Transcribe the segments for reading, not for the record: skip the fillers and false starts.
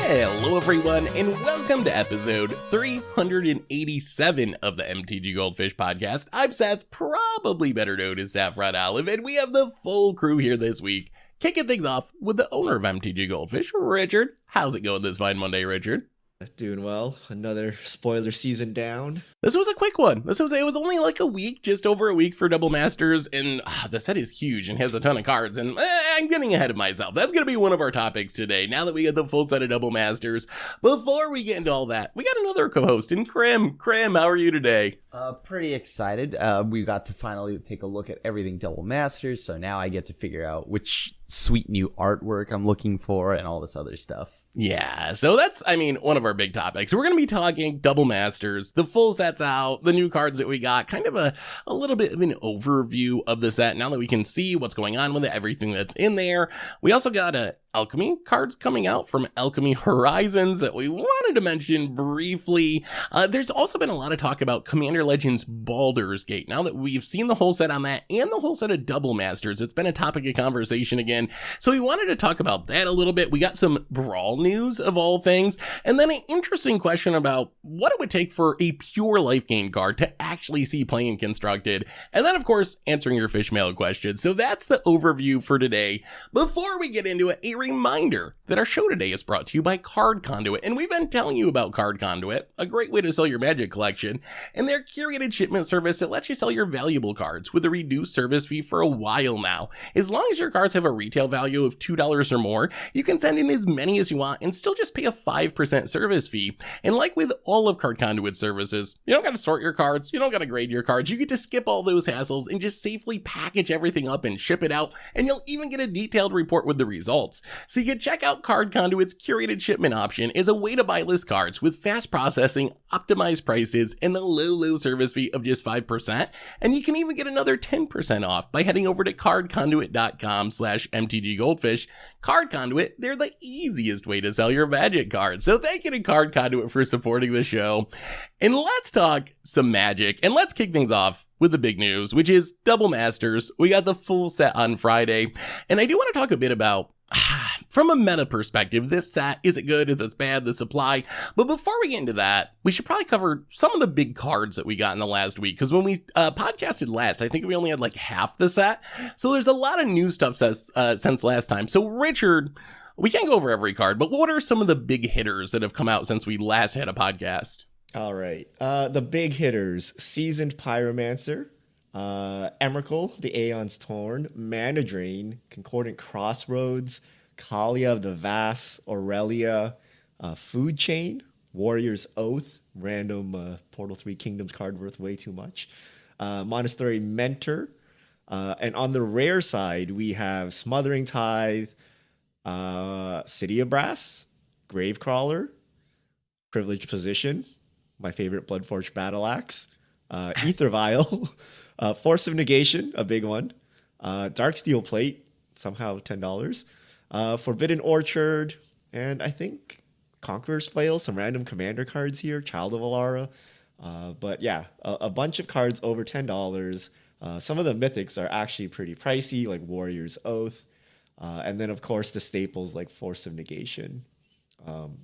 Hello everyone, and welcome to episode 387 of the MTG Goldfish podcast. I'm Seth, probably better known as Saffron Olive, and we have the full crew here this week, kicking things off with the owner of MTG Goldfish, Richard. How's it going this fine Monday, Richard? Doing well. Another spoiler season down. This was a quick one. It was only like a week, just over a week for Double Masters, and the set is huge and has a ton of cards, and I'm getting ahead of myself. That's going to be one of our topics today, now that we get the full set of Double Masters. Before we get into all that, we got another co-host in Krim. Krim, how are you today? Pretty excited. We got to finally take a look at everything Double Masters, so now I get to figure out which sweet new artwork I'm looking for and all this other stuff. Yeah, so that's, one of our big topics. We're going to be talking Double Masters, the full set's out, the new cards that we got, kind of a little bit of an overview of the set now that we can see what's going on with it, everything that's in there. We also got Alchemy cards coming out from Alchemy Horizons that we wanted to mention briefly. There's also been a lot of talk about Commander Legends Baldur's Gate. Now that we've seen the whole set on that and the whole set of Double Masters, it's been a topic of conversation again. So we wanted to talk about that a little bit. We got some Brawl news of all things, and then an interesting question about what it would take for a pure life gain card to actually see playing constructed. And then, of course, answering your Fishmail questions. So that's the overview for today. Before we get into it, a reminder that our show today is brought to you by Card Conduit, and we've been telling you about Card Conduit, a great way to sell your Magic collection, and their curated shipment service that lets you sell your valuable cards with a reduced service fee for a while now. As long as your cards have a retail value of $2 or more, you can send in as many as you want and still just pay a 5% service fee. And like with all of Card Conduit's services, you don't got to sort your cards, you don't got to grade your cards, you get to skip all those hassles and just safely package everything up and ship it out, and you'll even get a detailed report with the results. So you can check out Card Conduit's curated shipment option as a way to buy list cards with fast processing, optimized prices, and the low service fee of just 5%. And you can even get another 10% off by heading over to cardconduit.com/MTGGoldfish. Card Conduit, they're the easiest way to sell your Magic cards. So thank you to Card Conduit for supporting the show. And let's talk some Magic, and let's kick things off with the big news, which is Double Masters. We got the full set on Friday, and I do want to talk a bit about from a meta perspective, this set, is it good, is it bad, the supply? But before we get into that, we should probably cover some of the big cards that we got in the last week, because when we podcasted last, I think we only had like half the set. So there's a lot of new stuff since last time. So Richard, we can't go over every card, but what are some of the big hitters that have come out since we last had a podcast? All right. The big hitters: Seasoned Pyromancer, Emrakul, the Aeon's Torn, Mana Drain, Concordant Crossroads, Kalia of the Vast, Aurelia, Food Chain, Warrior's Oath, random Portal 3 Kingdoms card worth way too much, Monastery Mentor, and on the rare side, we have Smothering Tithe, City of Brass, Gravecrawler, Privileged Position, my favorite Bloodforged Battle Axe, Ether Vial, Force of Negation, a big one, Darksteel Plate, somehow $10, Forbidden Orchard, and I think Conqueror's Flail, some random commander cards here, Child of Alara. But yeah, a bunch of cards over $10. Some of the mythics are actually pretty pricey, like Warrior's Oath. And then, of course, the staples like Force of Negation.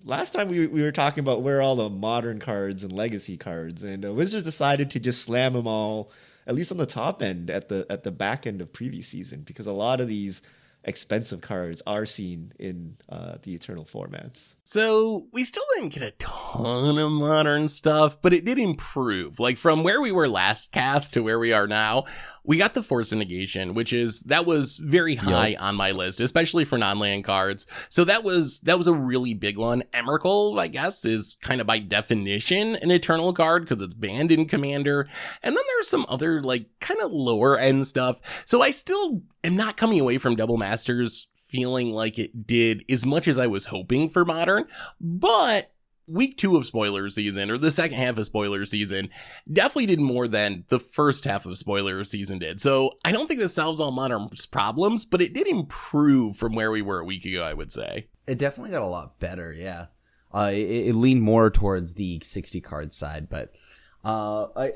Last time we were talking about where all the modern cards and legacy cards, and Wizards decided to just slam them all, at least on the top end, at the back end of previous season, because a lot of these expensive cards are seen in the Eternal formats. So we still didn't get a ton of modern stuff, but it did improve. Like from where we were last cast to where we are now, we got the Force of Negation, that was very high on my list, especially for non-land cards. So that was a really big one. Emrakul, I guess, is kind of by definition an Eternal card because it's banned in Commander. And then there's some other like kind of lower end stuff. So I still am not coming away from Double Masters feeling like it did as much as I was hoping for Modern, but week 2 of spoiler season, or the second half of spoiler season, definitely did more than the first half of spoiler season did. So I don't think this solves all Modern's problems, but it did improve from where we were a week ago, I would say. It definitely got a lot better, yeah. It leaned more towards the 60 card side, but I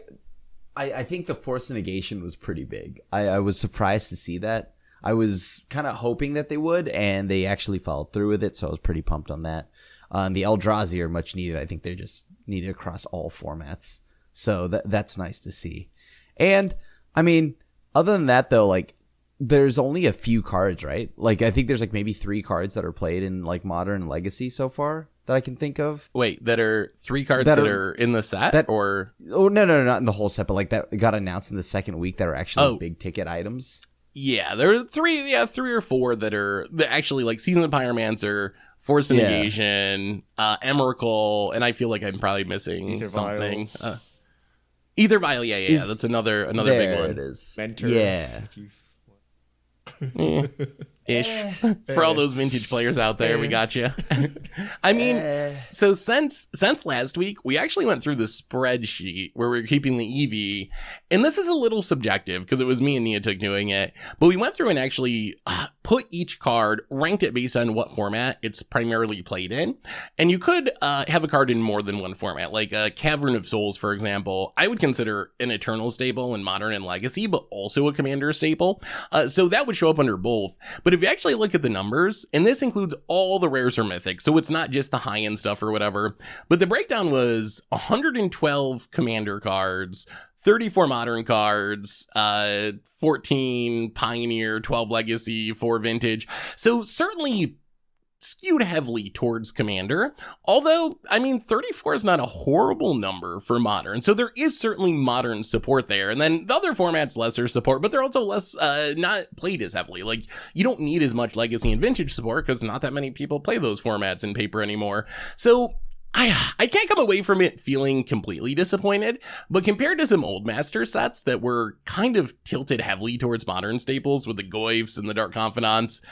think the Force of Negation was pretty big. I was surprised to see that. I was kind of hoping that they would, and they actually followed through with it, so I was pretty pumped on that. The Eldrazi are much needed. I think they're just needed across all formats, so that's nice to see. And, I mean, other than that, though, like, there's only a few cards, right? Like, I think there's, like, maybe 3 cards that are played in, like, Modern and Legacy so far that I can think of. Wait, that are 3 cards that are in the set? Or Oh, no, not in the whole set, but, like, that got announced in the second week that are actually big-ticket items. Yeah, there are 3 or 4 that are actually, like, Season of Pyromancer, Force Negation, Emrakul, and I feel like I'm probly missing something. Either Vial, yeah, that's another big one. There it is. Mentor. Yeah. Ish. For all those vintage players out there, we got you. I mean, so since last week, we actually went through the spreadsheet where we were keeping the EV, and this is a little subjective because it was me and Neatuk doing it, but we went through and actually put each card, ranked it based on what format it's primarily played in, and you could have a card in more than one format, like a Cavern of Souls, for example. I would consider an Eternal staple in Modern and Legacy, but also a Commander staple, so that would show up under both. But if you actually look at the numbers, and this includes all the rares or mythics, so it's not just the high-end stuff or whatever, but the breakdown was 112 Commander cards, 34 Modern cards, 14 Pioneer, 12 Legacy, 4 Vintage. So certainly skewed heavily towards Commander, although, I mean, 34 is not a horrible number for Modern, so there is certainly Modern support there, and then the other formats lesser support, but they're also less, not played as heavily. Like, you don't need as much Legacy and Vintage support, because not that many people play those formats in paper anymore, so I can't come away from it feeling completely disappointed, but compared to some old Master sets that were kind of tilted heavily towards Modern staples with the Goyfs and the Dark Confidants,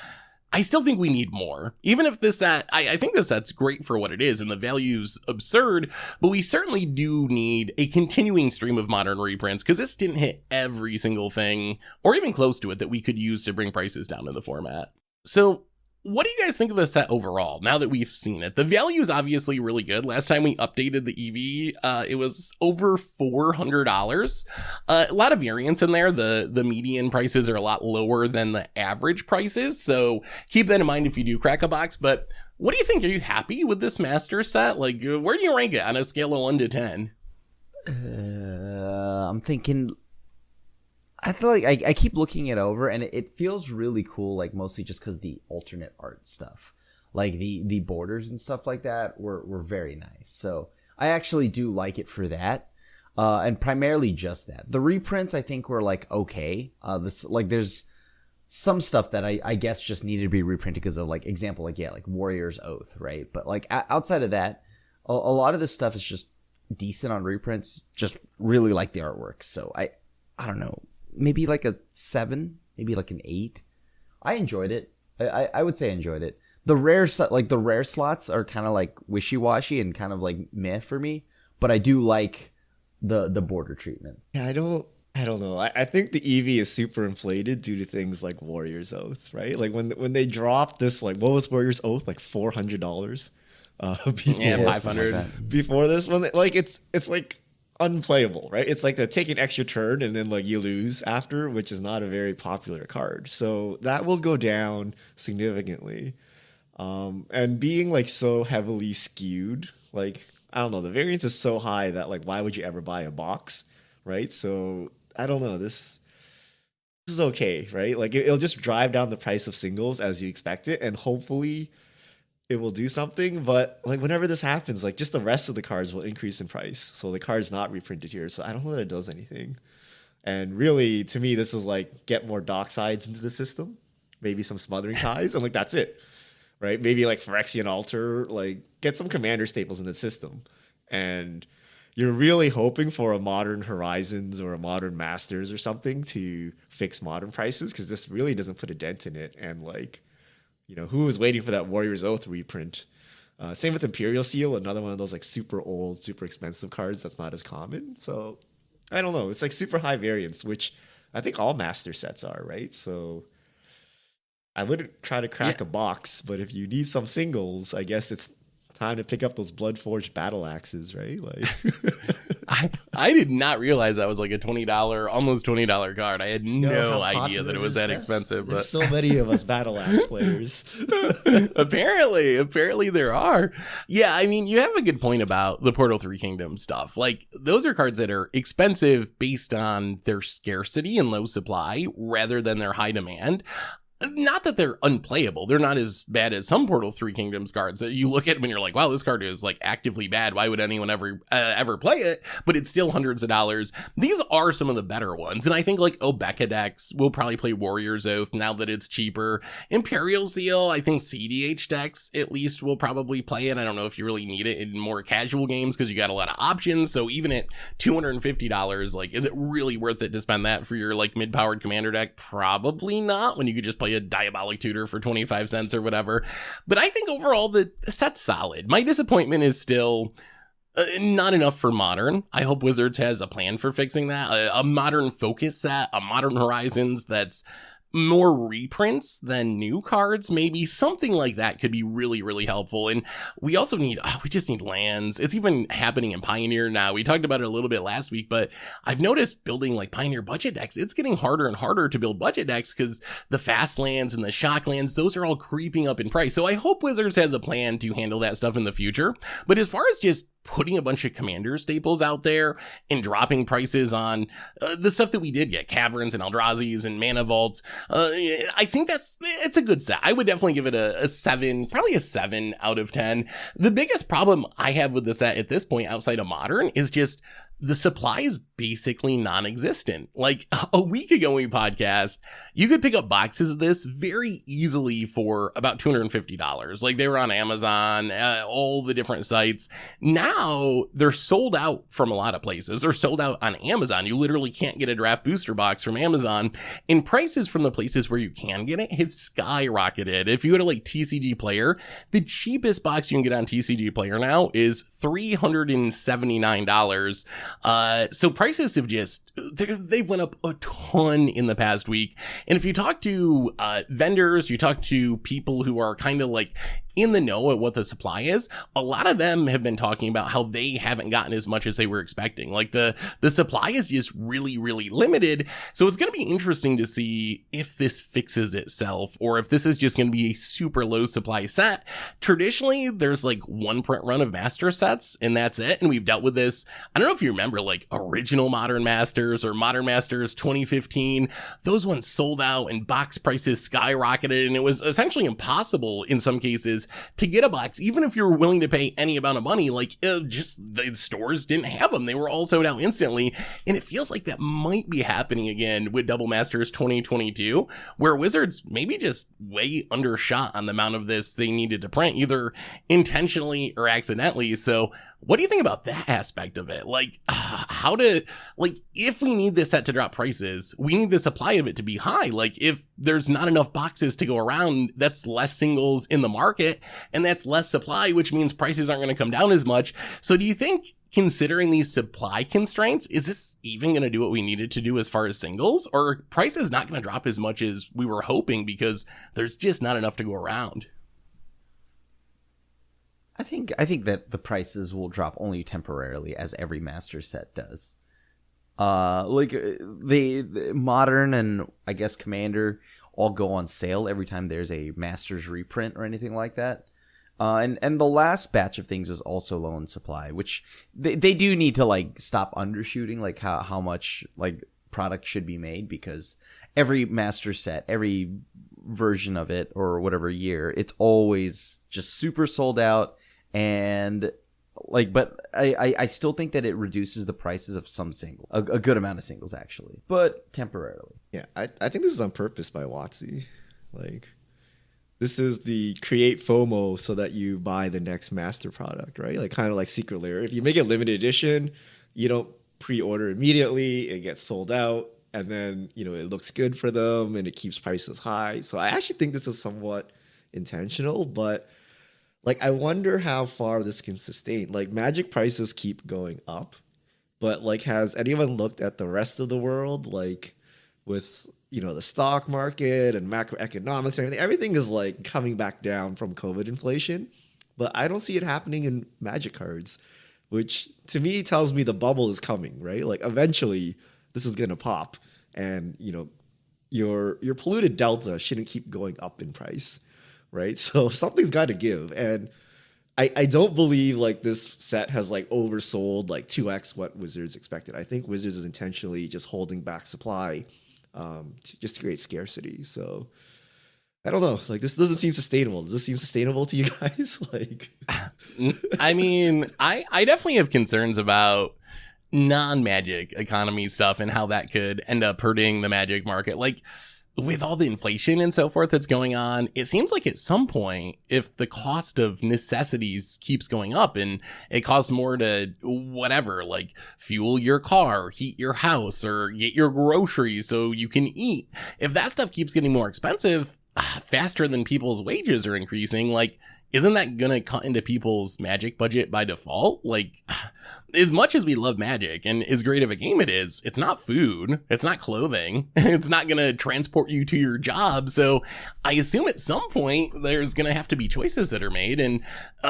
I still think we need more. Even if this set, I think this set's great for what it is and the value's absurd, but we certainly do need a continuing stream of Modern reprints because this didn't hit every single thing, or even close to it, that we could use to bring prices down in the format. So what do you guys think of the set overall, now that we've seen it? The value is obviously really good. Last time we updated the EV, it was over $400. A lot of variance in there. The median prices are a lot lower than the average prices, so keep that in mind if you do crack a box. But what do you think? Are you happy with this Master set? Like, where do you rank it on a scale of 1 to 10? I'm thinking... I feel like I keep looking it over, and it feels really cool, like, mostly just because the alternate art stuff. Like, the borders and stuff like that were very nice. So, I actually do like it for that, and primarily just that. The reprints, I think, were, like, okay. There's some stuff that I guess just needed to be reprinted because of, like, example, like, yeah, like Warrior's Oath, right? But, like, outside of that, a lot of this stuff is just decent on reprints. Just really like the artwork. So, I don't know. Maybe like a 7, maybe like an 8. I enjoyed it. I would say I enjoyed it. The rare slots are kind of like wishy-washy and kind of like meh for me, but I do like the border treatment. Yeah, I don't know. I think the EV is super inflated due to things like Warrior's Oath, right? Like when they dropped this, like, what was Warrior's Oath? Like $400 before, yeah, 500 before this one. Like it's like unplayable, right? It's like they take an extra turn and then, like, you lose after, which is not a very popular card. So that will go down significantly. And being, like, so heavily skewed, like, I don't know, the variance is so high that, like, why would you ever buy a box, right? So I don't know, this is okay, right? Like, it'll just drive down the price of singles as you expect it, and hopefully it will do something. But, like, whenever this happens, like, just the rest of the cards will increase in price. So the card's not reprinted here. So I don't know that it does anything. And really, to me, this is like, get more Docksides into the system, maybe some Smothering Ties, and, like, that's it, right? Maybe, like, Phyrexian Altar, like, get some Commander staples in the system. And you're really hoping for a Modern Horizons or a Modern Masters or something to fix Modern prices, because this really doesn't put a dent in it. And, like, you know, who was waiting for that Warrior's Oath reprint? Same with Imperial Seal, another one of those, like, super old, super expensive cards that's not as common. So I don't know. It's like super high variance, which I think all Master sets are, right? So I wouldn't try to crack a box, but if you need some singles, I guess it's time to pick up those Bloodforged battle axes, right? Like, I did not realize that was like a $20, almost $20 card. I had no how idea that it was popular that this set- expensive. But There's so many of us Battle Axe players. apparently there are. Yeah, I mean, you have a good point about the Portal 3 Kingdom stuff. Like, those are cards that are expensive based on their scarcity and low supply rather than their high demand. Not that they're unplayable. They're not as bad as some Portal 3 Kingdoms cards that you look at when you're like, wow, this card is like actively bad. Why would anyone ever play it? But it's still hundreds of dollars. These are some of the better ones. And I think like Obeka decks will probably play Warrior's Oath now that it's cheaper. Imperial Seal, I think CDH decks at least will probably play it. I don't know if you really need it in more casual games because you got a lot of options. So even at $250, like, is it really worth it to spend that for your like mid-powered commander deck? Probably not, when you could just play a Diabolic Tutor for 25 cents or whatever. But I think overall the set's solid. My disappointment is still not enough for Modern. I hope Wizards has a plan for fixing that. A Modern focus set, a Modern Horizons that's more reprints than new cards, maybe something like that could be really, really helpful. And we also need, we just need lands. It's even happening in Pioneer now. We talked about it a little bit last week, but I've noticed building like Pioneer budget decks, it's getting harder and harder to build budget decks because the fast lands and the shock lands, those are all creeping up in price. So I hope Wizards has a plan to handle that stuff in the future. But as far as just putting a bunch of commander staples out there and dropping prices on the stuff that we did get, Caverns and Eldrazi's and Mana Vaults, I think it's a good set. I would definitely give it a 7, probably a 7 out of 10. The biggest problem I have with the set at this point outside of Modern is just the supply is basically non-existent. Like a week ago when we podcast, you could pick up boxes of this very easily for about $250. Like they were on Amazon, all the different sites. Now they're sold out from a lot of places. They're sold out on Amazon. You literally can't get a draft booster box from Amazon. And prices from the places where you can get it have skyrocketed. If you go to like TCG Player, the cheapest box you can get on TCG Player now is $379. So prices have they've went up a ton in the past week. And if you talk to vendors, you talk to people who are kind of like in the know at what the supply is, a lot of them have been talking about how they haven't gotten as much as they were expecting. Like the supply is just really, really limited. So it's going to be interesting to see if this fixes itself or if this is just going to be a super low supply set. Traditionally, there's like one print run of master sets and that's it. And we've dealt with this. I don't know if you remember like original Modern Masters or Modern Masters 2015. Those ones sold out and box prices skyrocketed. And it was essentially impossible in some cases to get a box, even if you were willing to pay any amount of money. Like just the stores didn't have them. They were all sold out instantly. And it feels like that might be happening again with Double Masters 2022, where Wizards maybe just way undershot on the amount of this they needed to print, either intentionally or accidentally. So what do you think about that aspect of it? Like if we need this set to drop prices, we need the supply of it to be high. Like if there's not enough boxes to go around, that's less singles in the market and that's less supply, which means prices aren't going to come down as much. So do you think, considering these supply constraints, is this even going to do what we needed to do as far as singles, or are prices not going to drop as much as we were hoping because there's just not enough to go around? I think that the prices will drop only temporarily, as every master set does. The Modern and I guess Commander all go on sale every time there's a Masters reprint or anything like that. And the last batch of things was also low in supply, which they do need to like stop undershooting like how much like product should be made, because every master set, every version of it or whatever year, it's always just super sold out. And like, but I still think that it reduces the prices of some singles, a good amount of singles actually, but temporarily. Yeah, I think this is on purpose by WotC. Like, this is the create FOMO so that you buy the next master product, right? Like kind of like Secret Lair. If you make a limited edition, you don't pre-order immediately, it gets sold out, and then, you know, it looks good for them and it keeps prices high. So I actually think this is somewhat intentional, but like, I wonder how far this can sustain. Like, Magic prices keep going up, but like, has anyone looked at the rest of the world? Like, with, you know, the stock market and macroeconomics and everything is like coming back down from COVID inflation, but I don't see it happening in Magic cards. which to me tells me the bubble is coming, right? Like eventually this is gonna pop, and your polluted delta shouldn't keep going up in price, right? So something's got to give, and I don't believe like this set has like oversold like 2x what Wizards expected. I think Wizards is intentionally just holding back supply just to create scarcity. So I don't know. Like this doesn't seem sustainable. Does this seem sustainable to you guys? Like, I mean, I definitely have concerns about non-Magic economy stuff and how that could end up hurting the Magic market. Like, with all the inflation and so forth that's going on, it seems like at some point, if the cost of necessities keeps going up and it costs more to whatever, like fuel your car, heat your house, or get your groceries so you can eat, if that stuff keeps getting more expensive faster than people's wages are increasing, like, isn't that gonna cut into people's Magic budget by default? Like, as much as we love Magic and as great of a game it is, it's not food, it's not clothing, it's not gonna transport you to your job. So I assume at some point there's gonna have to be choices that are made, and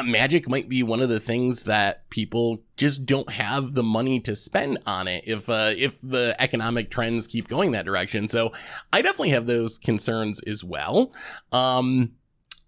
Magic might be one of the things that people just don't have the money to spend on it if the economic trends keep going that direction. So I definitely have those concerns as well.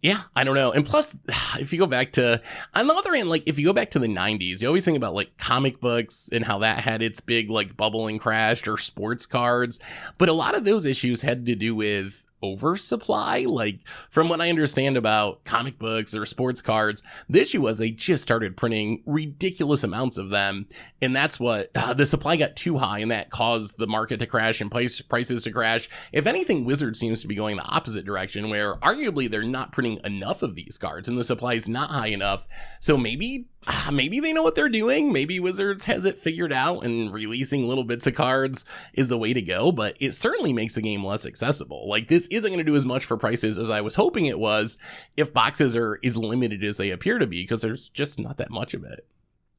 Yeah, I don't know. And plus, if you go back to, on the other hand, like, if you go back to the 90s, you always think about, like, comic books and how that had its big, like, bubble and crashed, or sports cards. But a lot of those issues had to do with oversupply. Like, from what I understand about comic books or sports cards, the issue was they just started printing ridiculous amounts of them, and that's what the supply got too high, and that caused the market to crash and prices to crash. If anything, Wizard seems to be going the opposite direction, where arguably they're not printing enough of these cards and the supply is not high enough. So maybe they know what they're doing. Maybe Wizards has it figured out, and releasing little bits of cards is the way to go, but it certainly makes the game less accessible. Like, this isn't going to do as much for prices as I was hoping it was if boxes are as limited as they appear to be, because there's just not that much of it.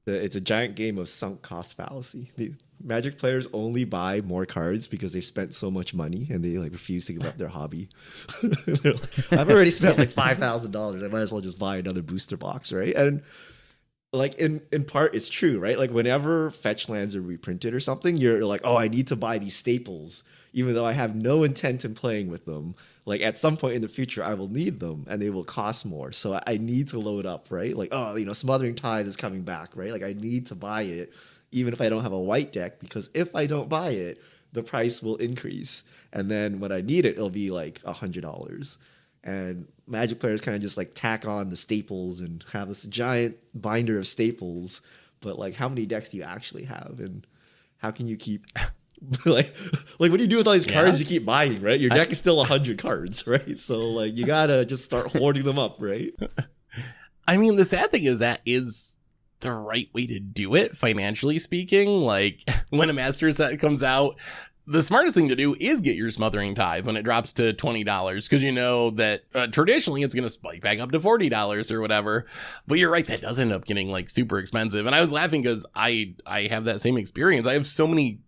It's a giant game of sunk cost fallacy. The Magic players only buy more cards because they spent so much money, and they like refuse to give up their hobby. They're like, I've already spent like $5,000. I might as well just buy another booster box, right? And like in part it's true, right? Like whenever fetch lands are reprinted or something, you're like, oh, I need to buy these staples, even though I have no intent in playing with them. Like at some point in the future, I will need them and they will cost more. So I need to load up, right? Like, oh, Smothering Tithe is coming back, right? Like I need to buy it, even if I don't have a white deck, because if I don't buy it, the price will increase. And then when I need it, it'll be like $100. And Magic players kind of just like tack on the staples and have this giant binder of staples. But like, how many decks do you actually have? And how can you keep like what do you do with all these cards you keep buying, right? Your deck is still 100 cards, right? So like, you gotta just start hoarding them up, right? I mean, the sad thing is that is the right way to do it, financially speaking. Like, when a master set comes out, the smartest thing to do is get your Smothering Tithe when it drops to $20, because you know that traditionally it's going to spike back up to $40 or whatever. But you're right, that does end up getting like super expensive. And I was laughing because I have that same experience. I have so many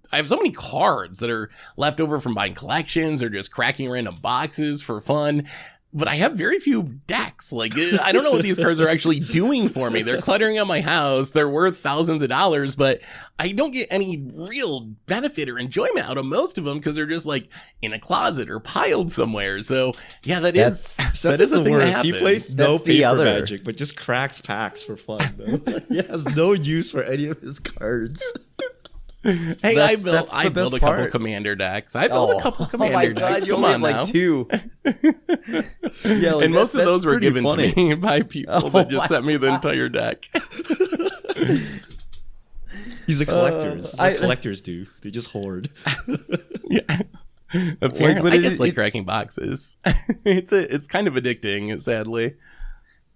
cards that are left over from buying collections or just cracking random boxes for fun. But I have very few decks. Like, I don't know what these cards are actually doing for me. They're cluttering up my house. They're worth thousands of dollars, but I don't get any real benefit or enjoyment out of most of them because they're just like in a closet or piled somewhere. So yeah, that is the worst. He plays no paper Magic, but just cracks packs for fun. Though. He has no use for any of his cards. Hey, I built a couple commander decks. I built a couple commander decks. You only have like 2. Yeah, like and most of those were given to me by people that just sent me the entire deck. He's a collector. This is what collectors do. They just hoard. Yeah. Apparently, I just like cracking boxes. It's kind of addicting, sadly.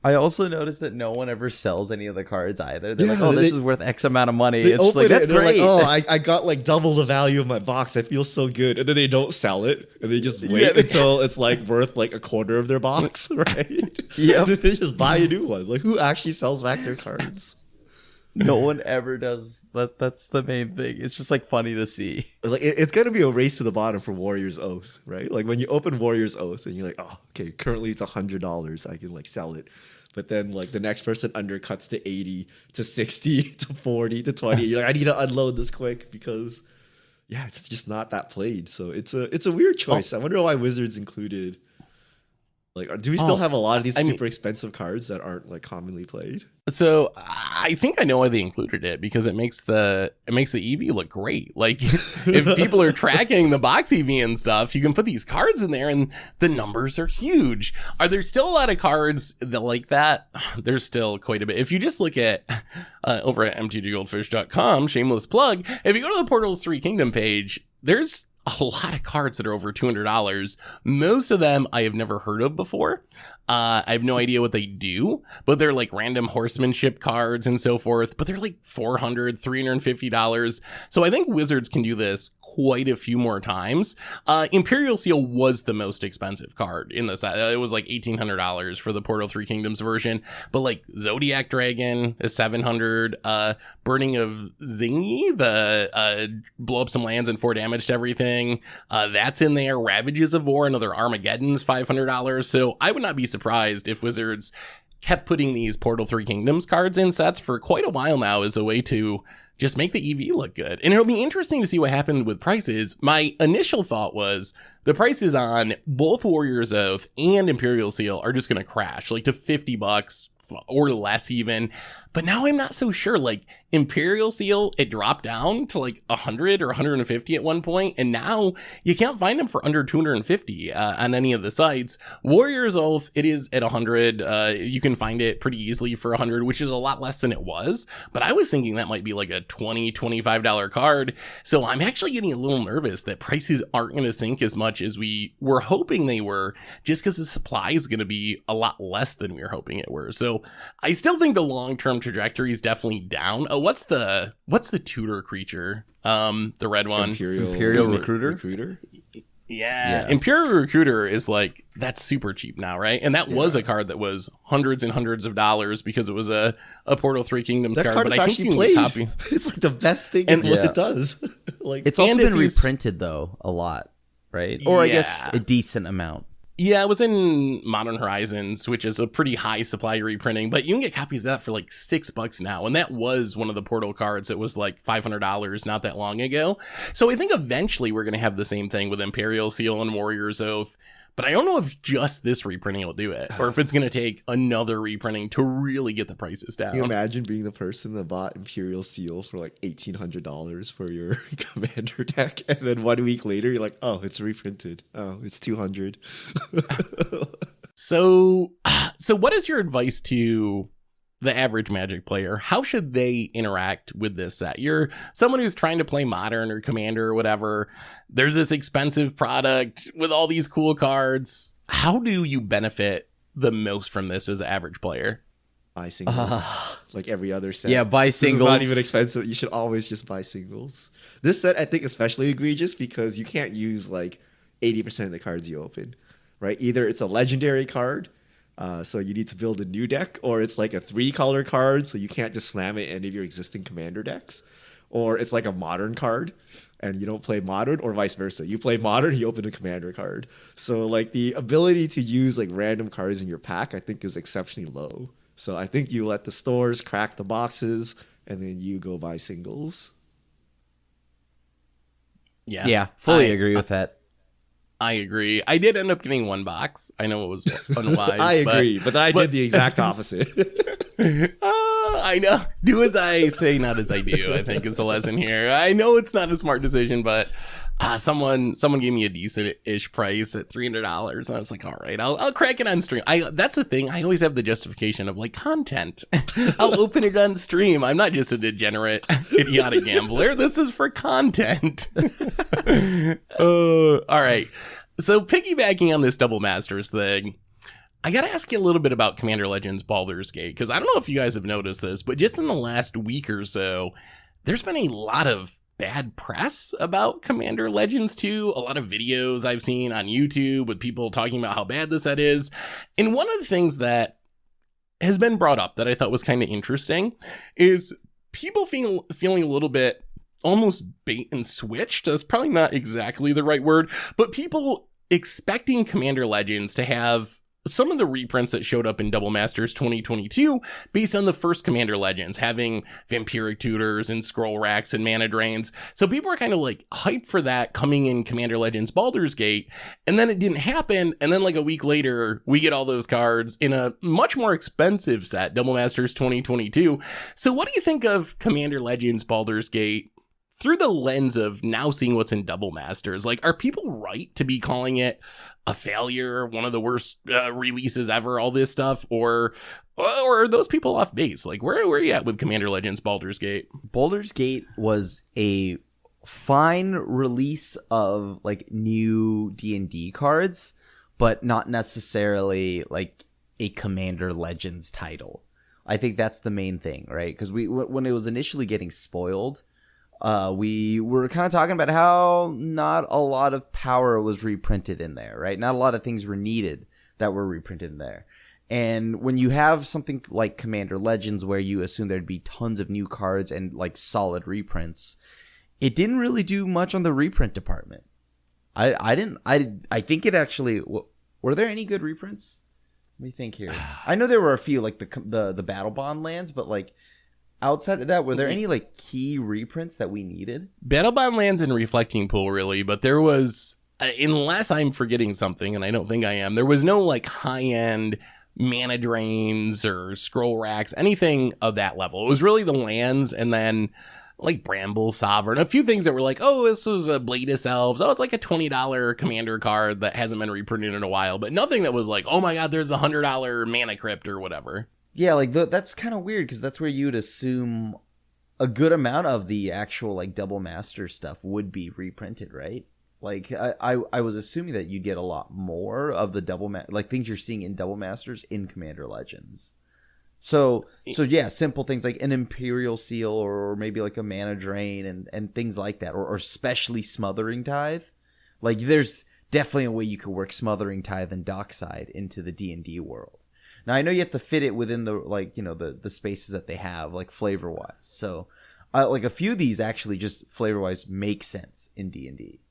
I also noticed that no one ever sells any of the cards either. They're like, oh, this is worth X amount of money. It's like, that's great. Like, oh, I got like double the value of my box. I feel so good. And then they don't sell it. And they just wait until it's like worth like a quarter of their box, right? Yeah. And then they just buy a new one. Like, who actually sells back their cards? No one ever does. That's the main thing. It's just like funny to see. Like, it's going to be a race to the bottom for Warrior's Oath, right? Like when you open Warrior's Oath and you're like, oh, okay, currently it's $100. I can like sell it. but then like the next person undercuts to 80 to 60 to 40 to 20. You're like, I need to unload this quick because yeah, it's just not that played. So it's a weird choice. I wonder why Wizards included. Like, do we still have a lot of these super expensive cards that aren't like commonly played? So I think I know why they included it, because it makes the EV look great. Like if people are tracking the box EV and stuff, you can put these cards in there and the numbers are huge. Are there still a lot of cards that like that? There's still quite a bit. If you just look at over at mtggoldfish.com, shameless plug, if you go to the Portals 3 Kingdom page, there's a lot of cards that are over $200. Most of them I have never heard of before. I have no idea what they do, but they're like random horsemanship cards and so forth, but they're like $400, $350. So I think Wizards can do this quite a few more times. Imperial Seal was the most expensive card in the set. It was like $1,800 for the Portal 3 Kingdoms version, but like Zodiac Dragon is $700. Burning of Zingy, the blow up some lands and 4 damage to everything, that's in there. Ravages of War, another Armageddon's $500. So I would not be surprised if Wizards kept putting these Portal 3 Kingdoms cards in sets for quite a while now as a way to just make the EV look good. And it'll be interesting to see what happened with prices. My initial thought was the prices on both Warrior's Oath and Imperial Seal are just going to crash like to $50 or less even. But now I'm not so sure. Like Imperial Seal, it dropped down to like 100 or 150 at one point, and now you can't find them for under 250 on any of the sites. Warrior's Oath, it is at 100. You can find it pretty easily for 100, which is a lot less than it was. But I was thinking that might be like a $20, $25 card. So I'm actually getting a little nervous that prices aren't going to sink as much as we were hoping they were, just because the supply is going to be a lot less than we were hoping it were. So I still think the long-term trajectory is definitely down. Oh, what's the tutor creature? The red one. Imperial Recruiter? Yeah. Imperial Recruiter is like, that's super cheap now, right? And that was a card that was hundreds and hundreds of dollars because it was a Portal 3 Kingdoms card. But I think you can copy. It's like the best thing it does. Like it's also been reprinted though a lot, right? Or I guess a decent amount. Yeah, it was in Modern Horizons, which is a pretty high supply reprinting, but you can get copies of that for like $6 now. And that was one of the Portal cards that was like $500 not that long ago. So I think eventually we're going to have the same thing with Imperial Seal and Warrior's Oath. But I don't know if just this reprinting will do it, or if it's going to take another reprinting to really get the prices down. Can you imagine being the person that bought Imperial Seal for like $1,800 for your commander deck, and then 1 week later you're like, oh, it's reprinted. Oh, it's $200. So what is your advice to the average Magic player? How should they interact with this set? You're someone who's trying to play Modern or Commander or whatever. There's this expensive product with all these cool cards. How do you benefit the most from this as an average player? Buy singles, like every other set. Yeah, buy singles. This is not even expensive. You should always just buy singles. This set, I think, especially egregious because you can't use like 80% of the cards you open, right? Either it's a legendary card, so you need to build a new deck, or it's like a 3-color card, so you can't just slam it in any of your existing commander decks, or it's like a modern card and you don't play modern, or vice versa. You play modern, you open a commander card. So like the ability to use like random cards in your pack, I think is exceptionally low. So I think you let the stores crack the boxes and then you go buy singles. Yeah, fully agree with that. I agree. I did end up getting 1 box. I know it was unwise. I agree, but I did the exact opposite. I know. Do as I say, not as I do, I think is the lesson here. I know it's not a smart decision, but someone gave me a decent-ish price at $300, and I was like, all right, I'll crack it on stream. That's the thing. I always have the justification of like content. I'll open it on stream. I'm not just a degenerate, idiotic gambler. This is for content. All right. So piggybacking on this Double Masters thing, I got to ask you a little bit about Commander Legends Baldur's Gate, because I don't know if you guys have noticed this, but just in the last week or so, there's been a lot of bad press about Commander Legends 2. A lot of videos I've seen on YouTube with people talking about how bad the set is. And one of the things that has been brought up that I thought was kind of interesting is people feeling a little bit almost bait and switched. That's probably not exactly the right word, but people expecting Commander Legends to have some of the reprints that showed up in Double Masters 2022 based on the first Commander Legends, having Vampiric Tutors and Scroll Racks and Mana Drains. So people were kind of like hyped for that coming in Commander Legends Baldur's Gate, and then it didn't happen. And then like a week later, we get all those cards in a much more expensive set, Double Masters 2022. So what do you think of Commander Legends Baldur's Gate through the lens of now seeing what's in Double Masters? Like, are people right to be calling it a failure, one of the worst releases ever, all this stuff, or are those people off base? Like, where are you at with Commander Legends Baldur's Gate? Baldur's Gate was a fine release of like new D&D cards, but not necessarily like a Commander Legends title. I think that's the main thing, right? Because when it was initially getting spoiled, we were kind of talking about how not a lot of power was reprinted in there, right? Not a lot of things were needed that were reprinted in there. And when you have something like Commander Legends where you assume there'd be tons of new cards and like solid reprints, it didn't really do much on the reprint department. I think it actually, were there any good reprints? Let me think here. I know there were a few, like the Battle Bond lands, but like outside of that, were there any like key reprints that we needed? Battlebound lands and Reflecting Pool, really, but there was, unless I'm forgetting something, and I don't think I am, there was no like high-end Mana Drains or Scroll Racks, anything of that level. It was really the lands, and then like Bramble Sovereign, a few things that were like, oh, this was a Bladus Elves, oh, it's like a $20 commander card that hasn't been reprinted in a while, but nothing that was like, oh my god, there's a $100 Mana Crypt or whatever. Yeah, like that's kind of weird because that's where you'd assume a good amount of the actual like Double Master stuff would be reprinted, right? Like I was assuming that you'd get a lot more of the like things you're seeing in Double Masters in Commander Legends. So yeah, simple things like an Imperial Seal or maybe like a Mana Drain and things like that, or especially Smothering Tithe. Like there's definitely a way you could work Smothering Tithe and Dockside into the D&D world. Now, I know you have to fit it within the, like, you know, the spaces that they have, like, flavor-wise. So, like, a few of these actually just flavor-wise make sense in D&D.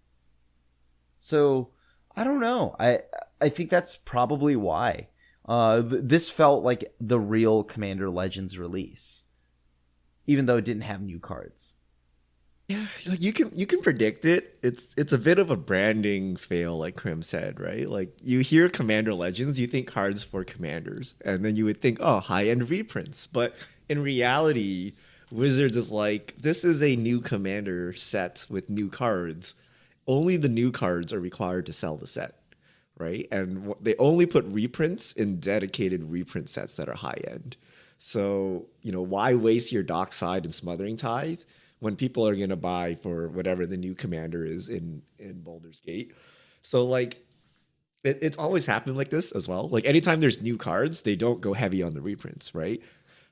So, I don't know. I think that's probably why. This felt like the real Commander Legends release, even though it didn't have new cards. Yeah, like you can predict it. It's a bit of a branding fail, like Krim said, right? Like you hear Commander Legends, you think cards for commanders, and then you would think, oh, high-end reprints. But in reality, Wizards is like, this is a new commander set with new cards. Only the new cards are required to sell the set, right? And they only put reprints in dedicated reprint sets that are high-end. So, you know, why waste your Dockside and Smothering Tithe when people are going to buy for whatever the new commander is in Baldur's Gate? So, like, it's always happened like this as well. Like, anytime there's new cards, they don't go heavy on the reprints, right?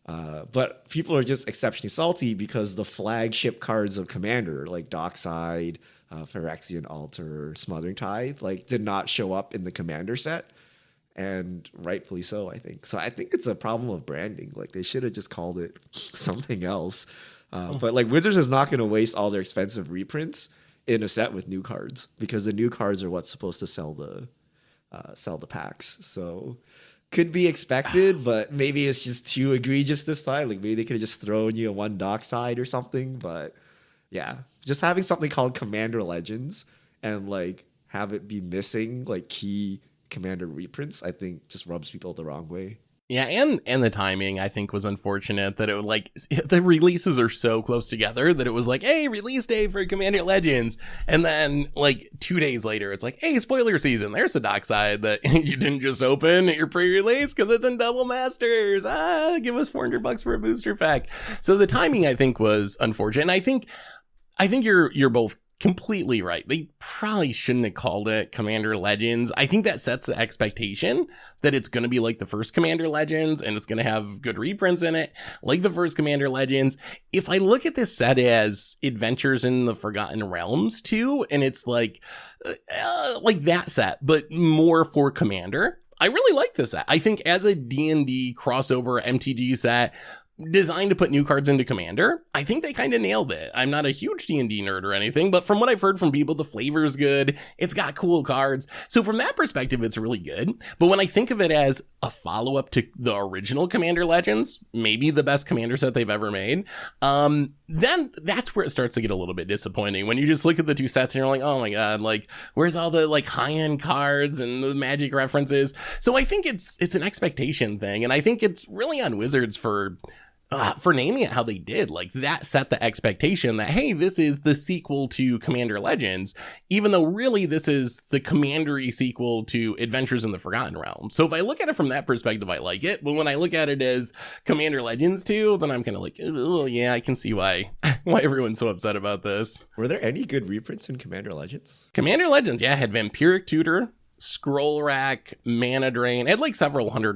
But people are just exceptionally salty because the flagship cards of Commander, like Dockside, Phyrexian Altar, Smothering Tithe, like, did not show up in the Commander set. And rightfully so, I think. So I think it's a problem of branding. Like, they should have just called it something else. But like Wizards is not going to waste all their expensive reprints in a set with new cards because the new cards are what's supposed to sell the packs. So could be expected, but maybe it's just too egregious this time. Like maybe they could have just thrown you a one Dockside or something. But yeah, just having something called Commander Legends and like have it be missing like key Commander reprints, I think just rubs people the wrong way. Yeah, and the timing, I think, was unfortunate that it would, like, the releases are so close together that it was like, hey, release day for Commander Legends. And then, like, 2 days later, it's like, hey, spoiler season, there's a Dockside that you didn't just open at your pre-release because it's in Double Masters. Give us $400 for a booster pack. So the timing, I think, was unfortunate. And I think you're both completely right. They probably shouldn't have called it Commander Legends. I think that sets the expectation that it's going to be like the first Commander Legends and it's going to have good reprints in it, like the first Commander Legends. If I look at this set as Adventures in the Forgotten Realms too, and it's like that set, but more for Commander, I really like this set. I think as a D&D crossover MTG set, designed to put new cards into Commander. I think they kind of nailed it. I'm not a huge D&D nerd or anything, but from what I've heard from people, the flavor's good. It's got cool cards. So from that perspective, it's really good. But when I think of it as a follow-up to the original Commander Legends, maybe the best Commander set they've ever made, then that's where it starts to get a little bit disappointing. When you just look at the two sets and you're like, oh my god, like where's all the like high-end cards and the Magic references? So I think it's an expectation thing, and I think it's really on Wizards for naming it how they did. Like that set the expectation that, hey, this is the sequel to Commander Legends, even though really this is the Commander-y sequel to Adventures in the Forgotten Realms. So if I look at it from that perspective, I like it. But when I look at it as Commander Legends 2, then I'm kind of like, oh yeah, I can see why everyone's so upset about this. Were there any good reprints in Commander Legends? Commander Legends, yeah, had Vampiric Tutor, Scroll Rack, Mana Drain. It had like several $100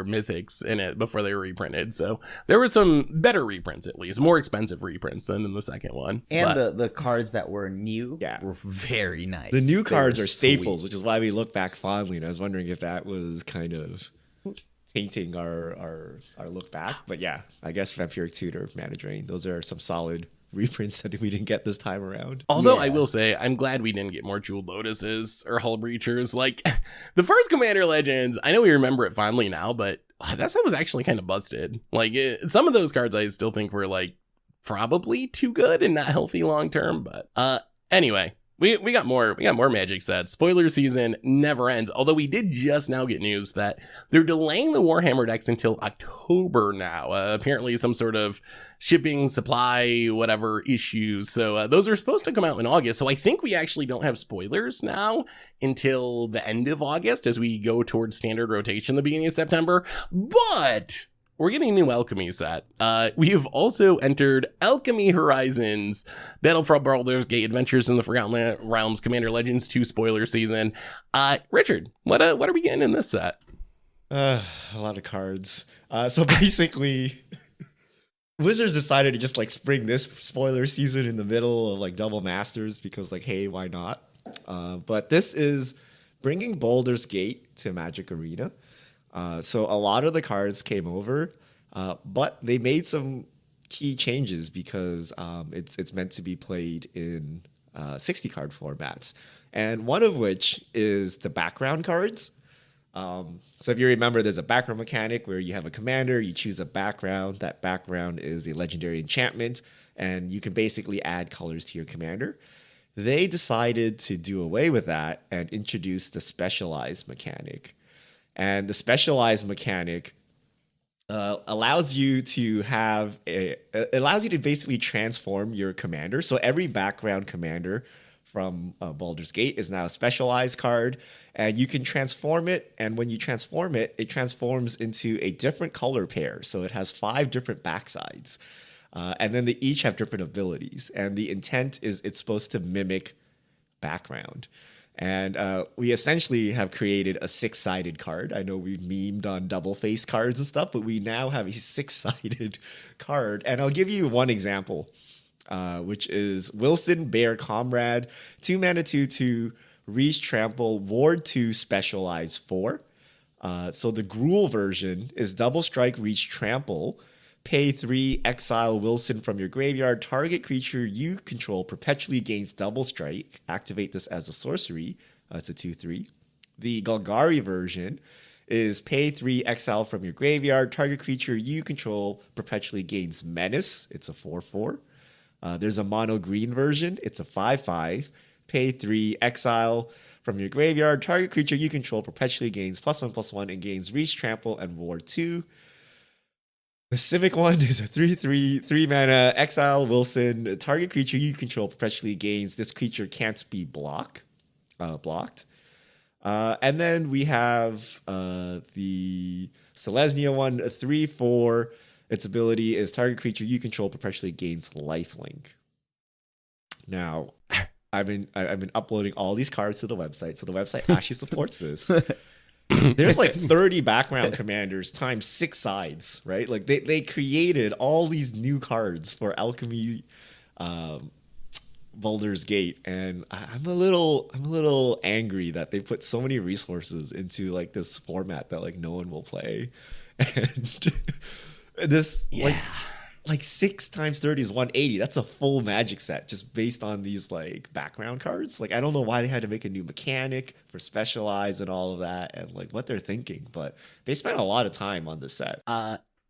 mythics in it before they were reprinted. So there were some better reprints, at least more expensive reprints than in the second one. And the cards that were new were very nice. The new cards are staples, which is why we look back fondly. And I was wondering if that was kind of tainting our look back. But yeah, I guess Vampiric Tutor, Mana Drain, those are some solid reprints that we didn't get this time around. Although I will say, I'm glad we didn't get more Jeweled Lotuses or Hull Breachers. Like, the first Commander Legends, I know we remember it fondly now, but that set was actually kind of busted. Like, some of those cards I still think were, like, probably too good and not healthy long term. But anyway, we got more Magic sets. Spoiler season never ends. Although we did just now get news that they're delaying the Warhammer decks until October now. Apparently some sort of shipping, supply, whatever issues. So those are supposed to come out in August. So I think we actually don't have spoilers now until the end of August as we go towards standard rotation the beginning of September. But we're getting a new Alchemy set. We have also entered Alchemy Horizons, Battlefront Baldur's Gate Adventures in the Forgotten Realms, Commander Legends 2 spoiler season. Richard, what are we getting in this set? A lot of cards. So basically, Wizards decided to just like spring this spoiler season in the middle of like Double Masters because like, hey, why not? But this is bringing Baldur's Gate to Magic Arena. So a lot of the cards came over, but they made some key changes because it's meant to be played in 60 card formats. And one of which is the background cards. So if you remember, there's a background mechanic where you have a commander, you choose a background. That background is a legendary enchantment, and you can basically add colors to your commander. They decided to do away with that and introduce the specialized mechanic. And the specialized mechanic allows you to basically transform your commander. So every background commander from Baldur's Gate is now a specialized card, and you can transform it. And when you transform it, it transforms into a different color pair. So it has 5 different backsides, and then they each have different abilities. And the intent is it's supposed to mimic background. And we essentially have created a 6-sided card. I know we've memed on double face cards and stuff, but we now have a 6-sided card. And I'll give you one example, which is Wilson, Bear, Comrade, 2 mana, 2/2, Reach, Trample, Ward 2, Specialize 4. So the Gruul version is double strike, Reach, Trample, pay 3, exile Wilson from your graveyard. Target creature you control perpetually gains double strike. Activate this as a sorcery. It's a 2/3. The Golgari version is pay 3, exile from your graveyard. Target creature you control perpetually gains menace. It's a 4/4. There's a mono green version. It's a 5/5. Pay 3, exile from your graveyard. Target creature you control perpetually gains +1/+1 and gains reach, trample, and ward 2. The Civic one is a 3/3, 3 mana, exile Wilson. Target creature you control perpetually gains. This creature can't be blocked. And then we have the Selesnya one, a 3/4. Its ability is target creature you control perpetually gains lifelink. Now, I've been uploading all these cards to the website, so the website actually supports this. There's like 30 background commanders times 6 sides, right? Like they created all these new cards for Alchemy Baldur's Gate, and I'm a little angry that they put so many resources into like this format that like no one will play. And This Yeah. like 6 times 30 is 180. That's a full Magic set just based on these like background cards. Like I don't know why they had to make a new mechanic for specialize and all of that and like what they're thinking, but they spent a lot of time on this set.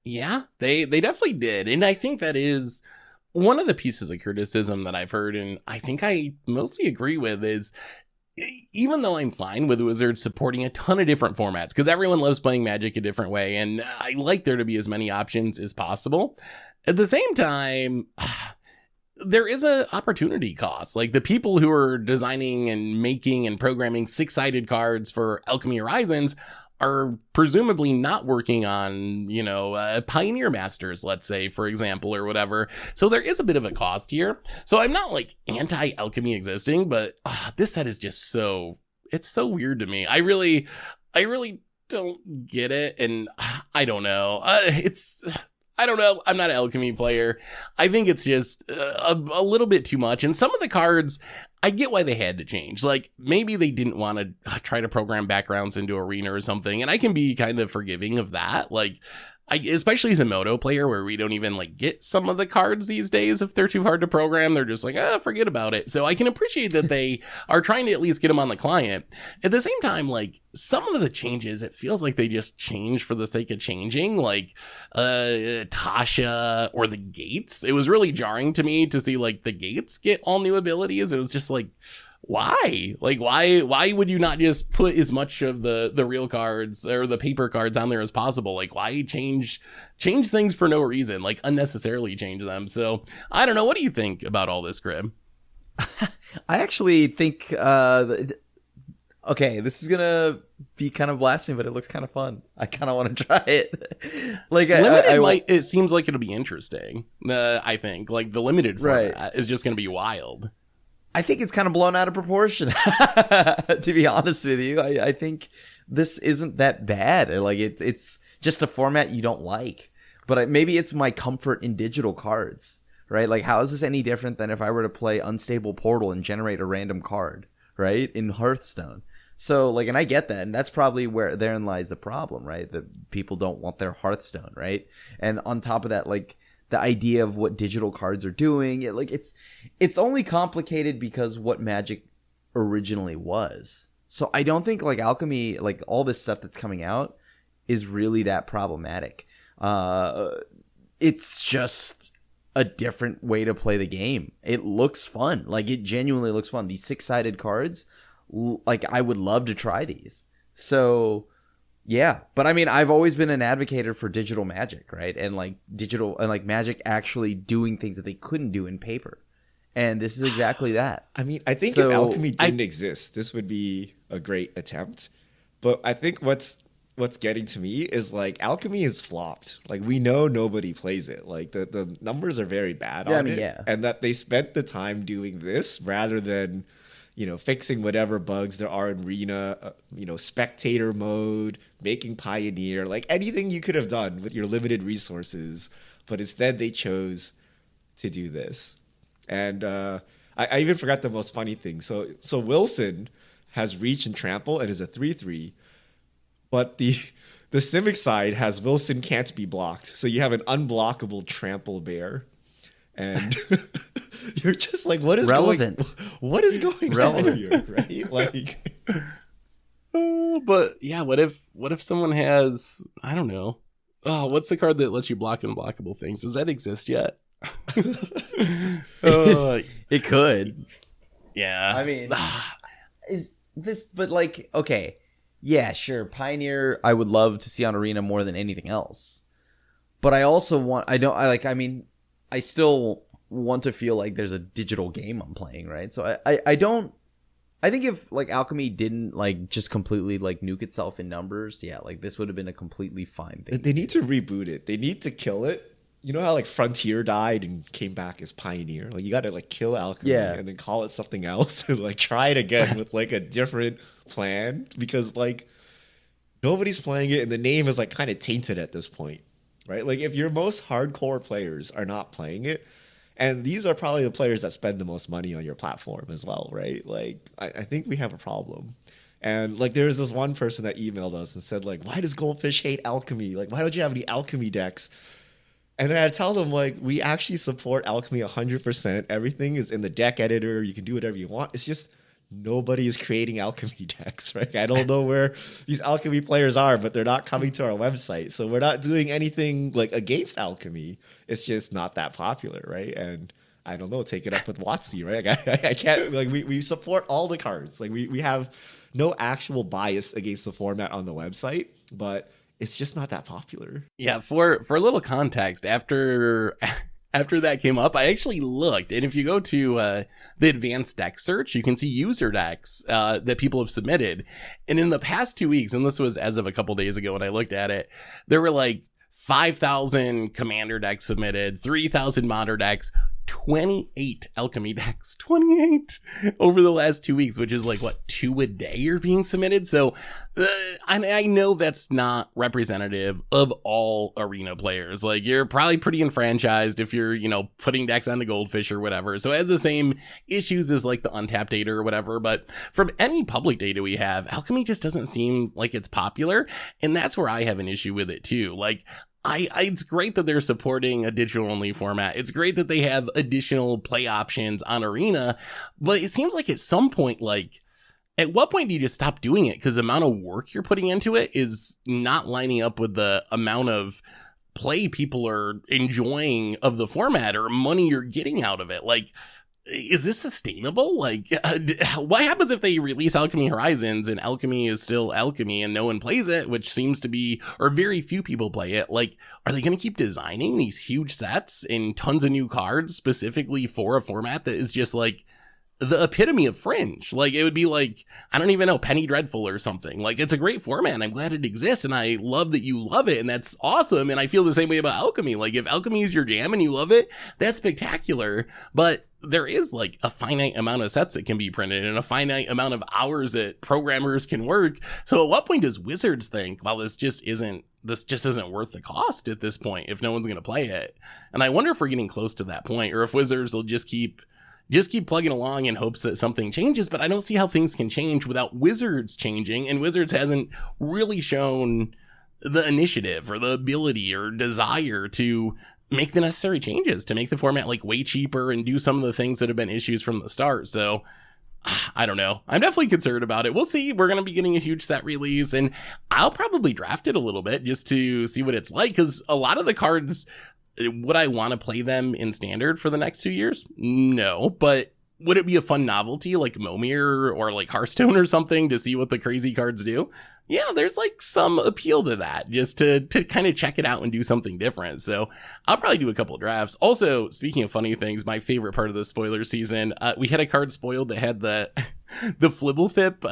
Yeah, they definitely did. And I think that is one of the pieces of criticism that I've heard, and I think I mostly agree with, is even though I'm fine with Wizards supporting a ton of different formats, because everyone loves playing Magic a different way, and I like there to be as many options as possible, at the same time, there is a opportunity cost. Like the people who are designing and making and programming 6-sided cards for Alchemy Horizons are presumably not working on, Pioneer Masters, let's say, for example, or whatever. So there is a bit of a cost here. So I'm not like anti-alchemy existing, but this set is just it's so weird to me. I really don't get it. And I don't know. I don't know. I'm not an alchemy player. I think it's just a little bit too much. And some of the cards, I get why they had to change. Like maybe they didn't want to try to program backgrounds into Arena or something. And I can be kind of forgiving of that. Like especially as a Moto player where we don't even like get some of the cards these days. If they're too hard to program, they're just like, forget about it. So I can appreciate that they are trying to at least get them on the client. At the same time, like some of the changes, it feels like they just change for the sake of changing, like Tasha or the Gates. It was really jarring to me to see like the Gates get all new abilities. It was just like, why? Like, why would you not just put as much of the real cards or the paper cards on there as possible? Like, why change things for no reason? Like, unnecessarily change them. So, I don't know. What do you think about all this, Crib? I actually think, okay, this is gonna be kind of blasphemy, but it looks kind of fun. I kind of want to try it. Like, it seems like it'll be interesting. I think like the limited format is just gonna be wild. I think it's kind of blown out of proportion, to be honest with you. I think this isn't that bad. Like it's just a format you don't like, but maybe it's my comfort in digital cards, right? Like how is this any different than if I were to play Unstable Portal and generate a random card, right? In Hearthstone. So like, and I get that. And that's probably where therein lies the problem, right? That people don't want their Hearthstone, right? And on top of that, like, the idea of what digital cards are doing, it's only complicated because what Magic originally was. So I don't think like Alchemy, like all this stuff that's coming out is really that problematic. It's just a different way to play the game. It looks fun. Like it genuinely looks fun. These 6-sided cards, like I would love to try these. So yeah, but I mean, I've always been an advocate for digital Magic, right? And like digital and like Magic actually doing things that they couldn't do in paper. And this is exactly that. I mean, I think if Alchemy didn't exist, this would be a great attempt. But I think what's getting to me is like Alchemy is flopped. Like we know nobody plays it. Like the numbers are very bad on it. Yeah. And that they spent the time doing this rather than fixing whatever bugs there are in Arena, spectator mode, making Pioneer, like anything you could have done with your limited resources. But instead they chose to do this. And I even forgot the most funny thing. So Wilson has Reach and Trample and is a 3/3. But the Simic side has Wilson can't be blocked. So you have an unblockable Trample Bear. And you're just like, what is going on here, right? Like, but yeah, what if someone has, I don't know, what's the card that lets you block unblockable things? Does that exist yet? It could. Yeah. I mean, is this? But like, okay, yeah, sure. Pioneer, I would love to see on Arena more than anything else. But I also want. I still want to feel like there's a digital game I'm playing, right? So I think if like Alchemy didn't like just completely like nuke itself in numbers, yeah, like this would have been a completely fine thing. They need to reboot it. They need to kill it. You know how like Frontier died and came back as Pioneer? Like you got to like kill Alchemy and then call it something else and like try it again with like a different plan because like nobody's playing it and the name is like kind of tainted at this point. Right? Like if your most hardcore players are not playing it, and these are probably the players that spend the most money on your platform as well, right? Like I think we have a problem. And like there's this one person that emailed us and said like, why does Goldfish hate Alchemy? Like why don't you have any Alchemy decks? And then I tell them, like, we actually support Alchemy 100%. Everything is in the deck editor. You can do whatever you want. It's just nobody is creating Alchemy decks, right? I don't know where these Alchemy players are, but they're not coming to our website. So we're not doing anything like against Alchemy. It's just not that popular, right? And I don't know, take it up with WotC, right? Like, I can't, like, we support all the cards. Like, we have no actual bias against the format on the website, but it's just not that popular. Yeah, for a little context, after that came up, I actually looked, and if you go to the advanced deck search, you can see user decks that people have submitted. And in the past 2 weeks, and this was as of a couple days ago when I looked at it, there were like 5,000 commander decks submitted, 3,000 modern decks, 28 alchemy decks, 28 over the last 2 weeks, which is like what, 2 a day are being submitted. So I know that's not representative of all arena players. Like, you're probably pretty enfranchised if you're, you know, putting decks on the goldfish or whatever. So it has the same issues as like the untapped data or whatever. But from any public data we have, alchemy just doesn't seem like it's popular. And that's where I have an issue with it too. Like, it's great that they're supporting a digital only format. It's great that they have additional play options on Arena, but it seems like at some point, like, at what point do you just stop doing it? Because the amount of work you're putting into it is not lining up with the amount of play people are enjoying of the format or money you're getting out of it. Like, is this sustainable? Like, what happens if they release Alchemy Horizons and Alchemy is still Alchemy and no one plays it, which seems to be, or very few people play it? Like, are they going to keep designing these huge sets and tons of new cards specifically for a format that is just like the epitome of fringe? Like, it would be like, I don't even know, Penny Dreadful or something. Like, it's a great format and I'm glad it exists and I love that you love it and that's awesome. And I feel the same way about Alchemy. Like, if Alchemy is your jam and you love it, that's spectacular. But there is like a finite amount of sets that can be printed and a finite amount of hours that programmers can work. So at what point does Wizards think, well, this just isn't worth the cost at this point if no one's going to play it? And I wonder if we're getting close to that point, or if Wizards will just keep plugging along in hopes that something changes. But I don't see how things can change without Wizards changing, and Wizards hasn't really shown the initiative or the ability or desire to make the necessary changes to make the format like way cheaper and do some of the things that have been issues from the start. So I don't know. I'm definitely concerned about it. We'll see. We're going to be getting a huge set release and I'll probably draft it a little bit just to see what it's like. Because a lot of the cards, would I want to play them in standard for the next 2 years? No, but would it be a fun novelty like Momir or like Hearthstone or something to see what the crazy cards do? Yeah, there's like some appeal to that, just to kind of check it out and do something different. So I'll probably do a couple of drafts. Also, speaking of funny things, my favorite part of the spoiler season, we had a card spoiled that had the Flibblethip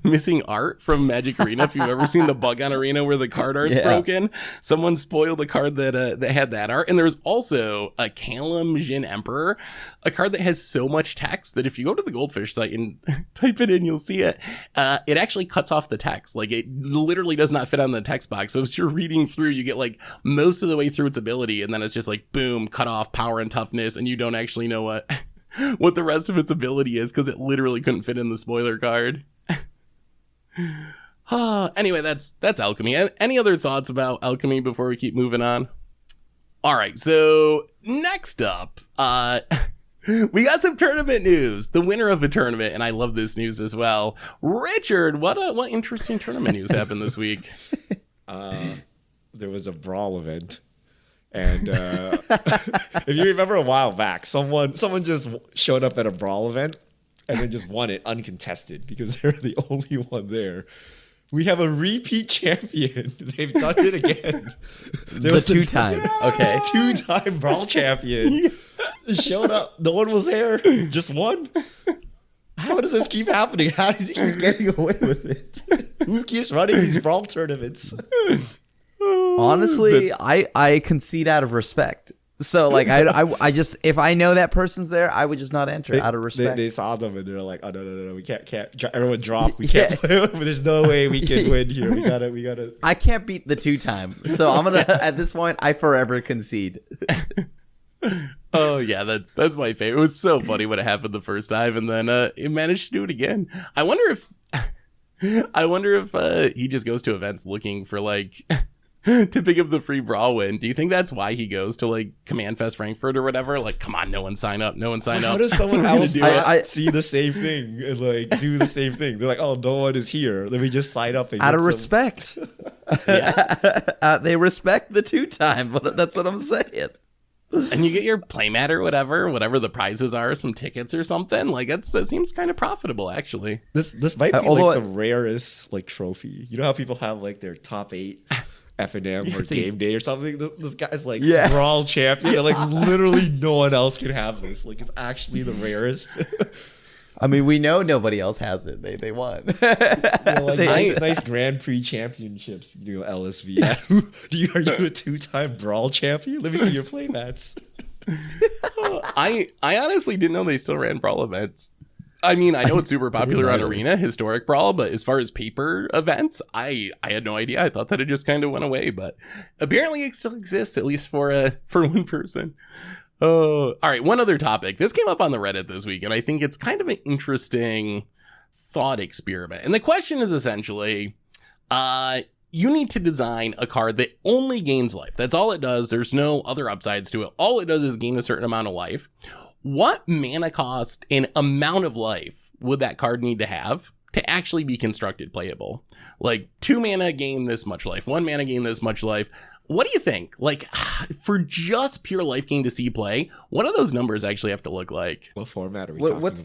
missing art from Magic Arena. If you've ever seen the bug on Arena where the card art's broken, someone spoiled a card that had that art. And there's also a Callum Jin Emperor, a card that has so much text that if you go to the Goldfish site and type it in, you'll see it. It actually cuts off the text. Like, it literally does not fit on the text box. So as you're reading through, you get like most of the way through its ability, and then it's just like, boom, cut off power and toughness, and you don't actually know what the rest of its ability is because it literally couldn't fit in the spoiler card. Anyway, that's Alchemy. Any other thoughts about Alchemy before we keep moving on? All right, so next up, we got some tournament news. The winner of a tournament, and I love this news as well. Richard, what interesting tournament news happened this week? There was a Brawl event. And if you remember a while back, someone just showed up at a Brawl event and then just won it uncontested because they're the only one there. We have a repeat champion. They've done it again. The two-time. Okay. Two-time Brawl champion. Showed up. No one was there. Just one. How does this keep happening? How does he keep getting away with it? Who keeps running these Brawl tournaments? Honestly, I concede out of respect. So like I just, if I know that person's there, I would just not enter out of respect. They saw them and they're like, oh no, we can't. Everyone drop. We can't play. There's no way we can win here. We gotta. I can't beat the two-time, so I'm gonna at this point I forever concede. Oh yeah, that's my favorite. It was so funny when it happened the first time, and then it managed to do it again. I wonder if he just goes to events looking for like to pick up the free Brawl win. Do you think that's why he goes to like Command Fest Frankfurt or whatever? Like, come on, no one sign up. How does someone else see the same thing and like do the same thing? They're like, oh, no one is here. Let me just sign up. And out of respect. They respect the 2-time. That's what I'm saying. And you get your playmat or whatever the prizes are, some tickets or something. Like that seems kind of profitable, actually. This might be like the rarest like trophy. You know how people have like their top 8 F&M or game day or something? This guy's like Brawl champion. And, like literally no one else can have this. Like it's actually the rarest. I mean, we know nobody else has it. They won. Nice Grand Prix championships. You know, LSV. Are you a 2-time Brawl champion? Let me see your playmats. I honestly didn't know they still ran Brawl events. I mean, I know it's super popular on Arena, historic Brawl, but as far as paper events, I had no idea. I thought that it just kind of went away, but apparently it still exists, at least for one person. Oh, all right. One other topic. This came up on the Reddit this week, and I think it's kind of an interesting thought experiment. And the question is essentially, you need to design a card that only gains life. That's all it does. There's no other upsides to it. All it does is gain a certain amount of life. What mana cost and amount of life would that card need to have to actually be constructed playable? Like 2 mana gain this much life, 1 mana gain this much life. What do you think? Like, for just pure life gain to see play, what do those numbers actually have to look like? What format are we talking about? What's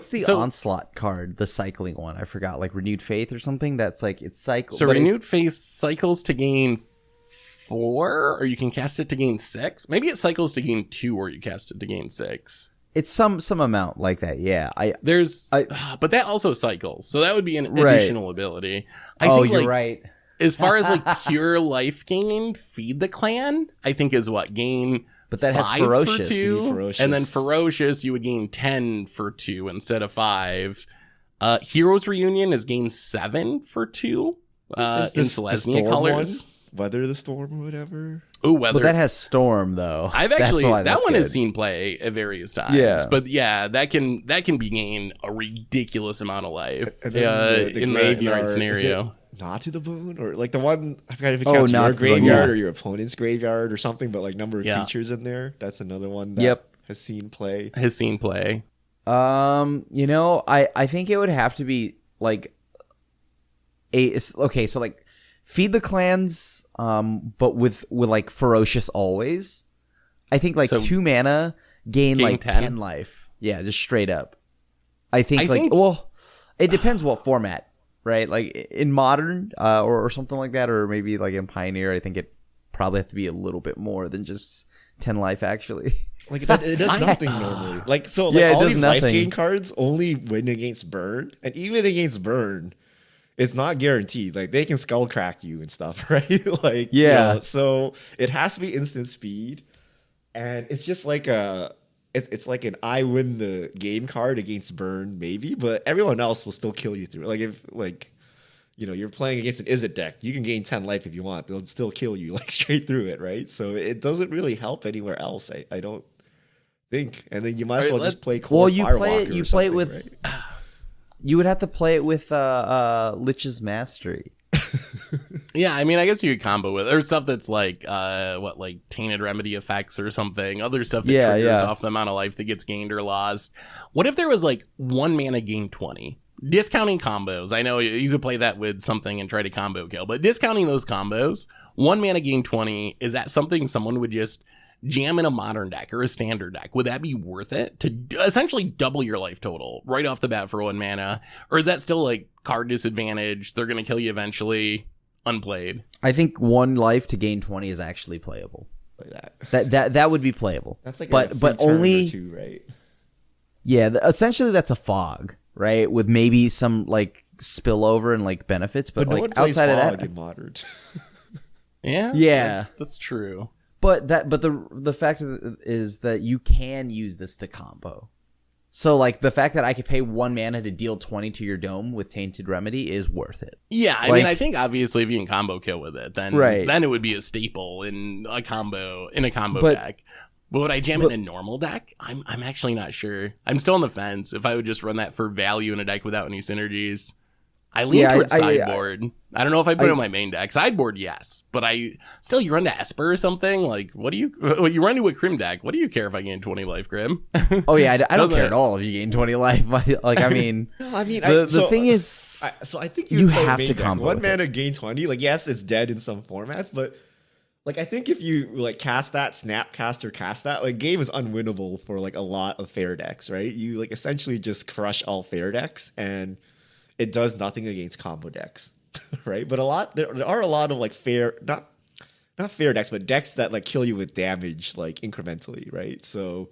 the Onslaught card, the cycling one? I forgot, like Renewed Faith or something? That's like, it's cycle. So Renewed Faith cycles to gain 4, or you can cast it to gain 6? Maybe it cycles to gain 2, or you cast it to gain 6. It's some amount like that, yeah. But that also cycles, so that would be an additional ability. I think, you're right. As far as like pure life gain, Feed the Clan, I think is what gain. But that has ferocious. For 2, and then ferocious, you would gain 10 for 2 instead of 5. Heroes Reunion is gain 7 for 2. In Selesnya colors. Weather the Storm or whatever. Oh, Weather. But that has Storm though. I've actually that one has seen play at various times. Yeah. But yeah, that can be gain a ridiculous amount of life. And then the in graveyard, the right scenario. Not to the Boon, or like the one, I forgot if it counts your graveyard or your opponent's graveyard or something, but like number of creatures in there. That's another one that has seen play. You know, I think it would have to be like so like Feed the Clans, but with like ferocious always. I think like 2 mana gain like 10 life. Yeah, just straight up. I think it depends what format. Right, like in Modern or something like that, or maybe like in Pioneer, I think it probably have to be a little bit more than just 10 life, actually. Like it does nothing normally. Like all these life gain cards only win against Burn, and even against Burn, it's not guaranteed. Like they can skull crack you and stuff, right? Like so it has to be instant speed, and it's just like It's like an I win the game card against Burn, maybe, but everyone else will still kill you through it. Like if you're playing against an Izzet deck, you can gain 10 life if you want. They'll still kill you like straight through it, right? So it doesn't really help anywhere else. I don't think. And then you might as well just play Core Firewalker. You play it with. Right? You would have to play it with Lich's Mastery. Yeah, I mean, I guess you could combo with or stuff that's like like Tainted Remedy effects or something. Other stuff that triggers off the amount of life that gets gained or lost. What if there was like 1 mana gain 20? Discounting combos. I know you could play that with something and try to combo kill, but discounting those combos, 1 mana gain 20, is that something someone would just jam in a Modern deck or a Standard deck? Would that be worth it to essentially double your life total right off the bat for 1 mana? Or is that still like card disadvantage? They're going to kill you eventually, unplayed. I think 1 life to gain 20 is actually playable. Like that would be playable. That's like but only 2, right? Yeah, essentially that's a fog, right? With maybe some like spillover and like benefits, but like no outside of that in Modern. Yeah. That's true. But the fact is that you can use this to combo. So like the fact that I could pay 1 mana to deal 20 to your dome with Tainted Remedy is worth it. Yeah, I mean, I think obviously if you can combo kill with it, then it would be a staple in a combo deck. But would I jam it in a normal deck? I'm actually not sure. I'm still on the fence if I would just run that for value in a deck without any synergies. I lean Yeah, towards I- sideboard. I don't know if I put it on my main deck. Sideboard, yes, but I still, you run to Esper or something. Like, what do you run to a Crim deck? What do you care if I gain 20 life, Crim? Oh yeah, I don't Doesn't care it? at all if you gain 20 life. Like, I mean, No, I mean, the thing is, so I think you play have main to deck. combo One with it. mana gain 20. Like, yes, it's dead in some formats, but like I think if you like cast that, snapcaster cast that, like game is unwinnable for like a lot of fair decks, right? You like essentially just crush all fair decks and it does nothing against combo decks, right? But there are a lot of like not fair decks, but decks that like kill you with damage like incrementally, right? So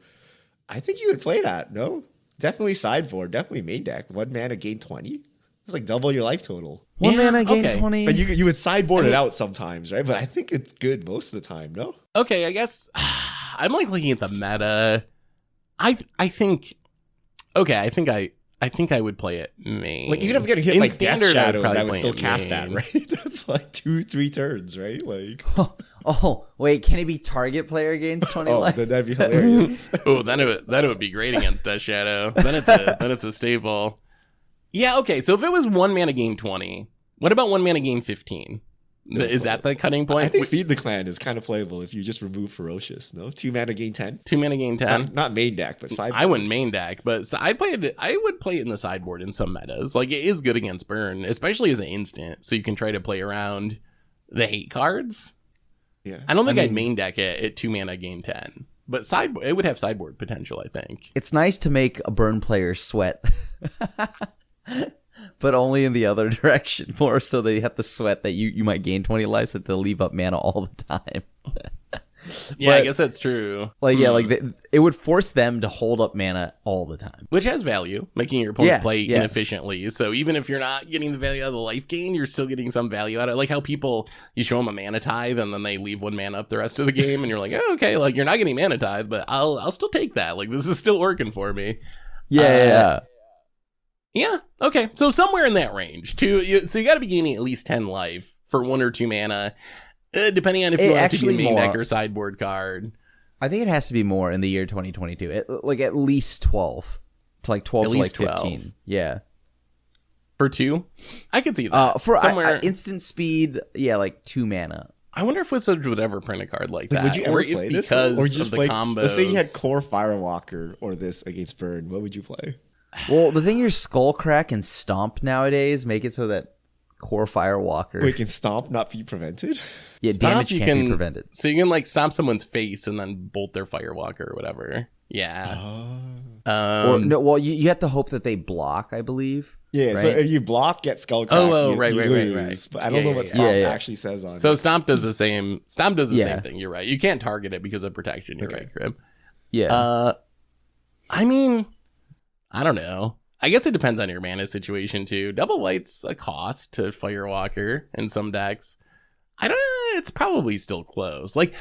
I think you would play that. No, definitely sideboard, definitely main deck. 1 mana gain 20. It's like double your life total. one Yeah, mana gain okay. 20. And you would sideboard it out sometimes, right? But I think it's good most of the time. No. Okay, I guess I'm like looking at the meta. I think I would play it main. Like even if I'm getting hit In by Death standard, I'd Shadows, probably I would play still it cast that, main. right? That's like 2-3 turns, right? Like, Oh wait, can it be target player gains 20 oh, life? then that'd be hilarious. Oh, then it would be great against Death Shadow. Then it's a staple. Yeah, okay. So if it was 1 mana gain 20, what about 1 mana gain 15? Is that the cutting point? I think Feed the Clan is kind of playable if you just remove Ferocious. No, 2 mana gain 10. 2 mana gain 10. Not main deck, but sideboard. I wouldn't main deck, but I would play it in the sideboard in some metas. Like, it is good against burn, especially as an instant, so you can try to play around the hate cards. Yeah, I don't think I'd main deck it at 2 mana gain 10, but sideboard, it would have sideboard potential, I think. It's nice to make a burn player sweat. But only in the other direction, more so they have to sweat that you might gain 20 life, so that they'll leave up mana all the time. Yeah, I But, guess that's true. like, yeah, like it would force them to hold up mana all the time. Which has value, making your opponent Yeah, play yeah. inefficiently. So even if you're not getting the value out of the life gain, you're still getting some value out of it. Like how people, you show them a mana tithe and then they leave 1 mana up the rest of the game, and you're like, oh, okay, like you're not getting mana tithe, but I'll still take that. Like this is still working for me. Yeah. Yeah, okay. So somewhere in that range. So you got to be gaining at least 10 life for 1 or 2 mana, depending on if you want to do actually main deck more. or sideboard card. I think it has to be more in the year 2022. Like at least 12 to like 12 At to least like 12. 15. Yeah. For 2? I could see that. For somewhere. instant speed, yeah, like 2 mana. I wonder if Wizards would ever print a card like Like, that. would you ever or if play this? Though? because Or just of the like, combos. let's say you had Core Firewalker or this against Burn. What would you play? Well, the thing is, Skullcrack and Stomp nowadays make it so that Core Firewalker, Wait, can Stomp not be prevented? yeah, Stomp, damage you can't be can- prevented. So you can like stomp someone's face and then bolt their Firewalker or whatever. Yeah. Or no, well, you have to hope that they block, I believe. Yeah, so right? if you block, get Skullcrack, right, you right. lose. But I don't know what Yeah. Stomp Yeah. actually says on So it. Stomp does the same. Stomp does the Yeah. same thing. You're right. You can't target it because of protection. You're right, Crib. Yeah. I mean, I don't know. I guess it depends on your mana situation too. Double white's a cost to Firewalker in some decks. I don't know. It's probably still close. Like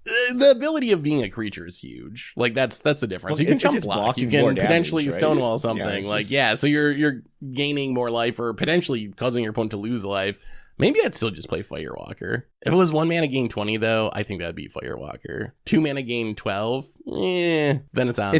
the ability of being a creature is huge. Like that's the difference. Well, you can it's jump just block. You blocking more can damage, potentially right? stonewall Yeah, something. it's Like just- yeah, so you're gaining more life or potentially causing your opponent to lose life. Maybe I'd still just play Firewalker. If it was 1 mana gain 20 though, I think that'd be Firewalker. 2 mana gain 12, then it's on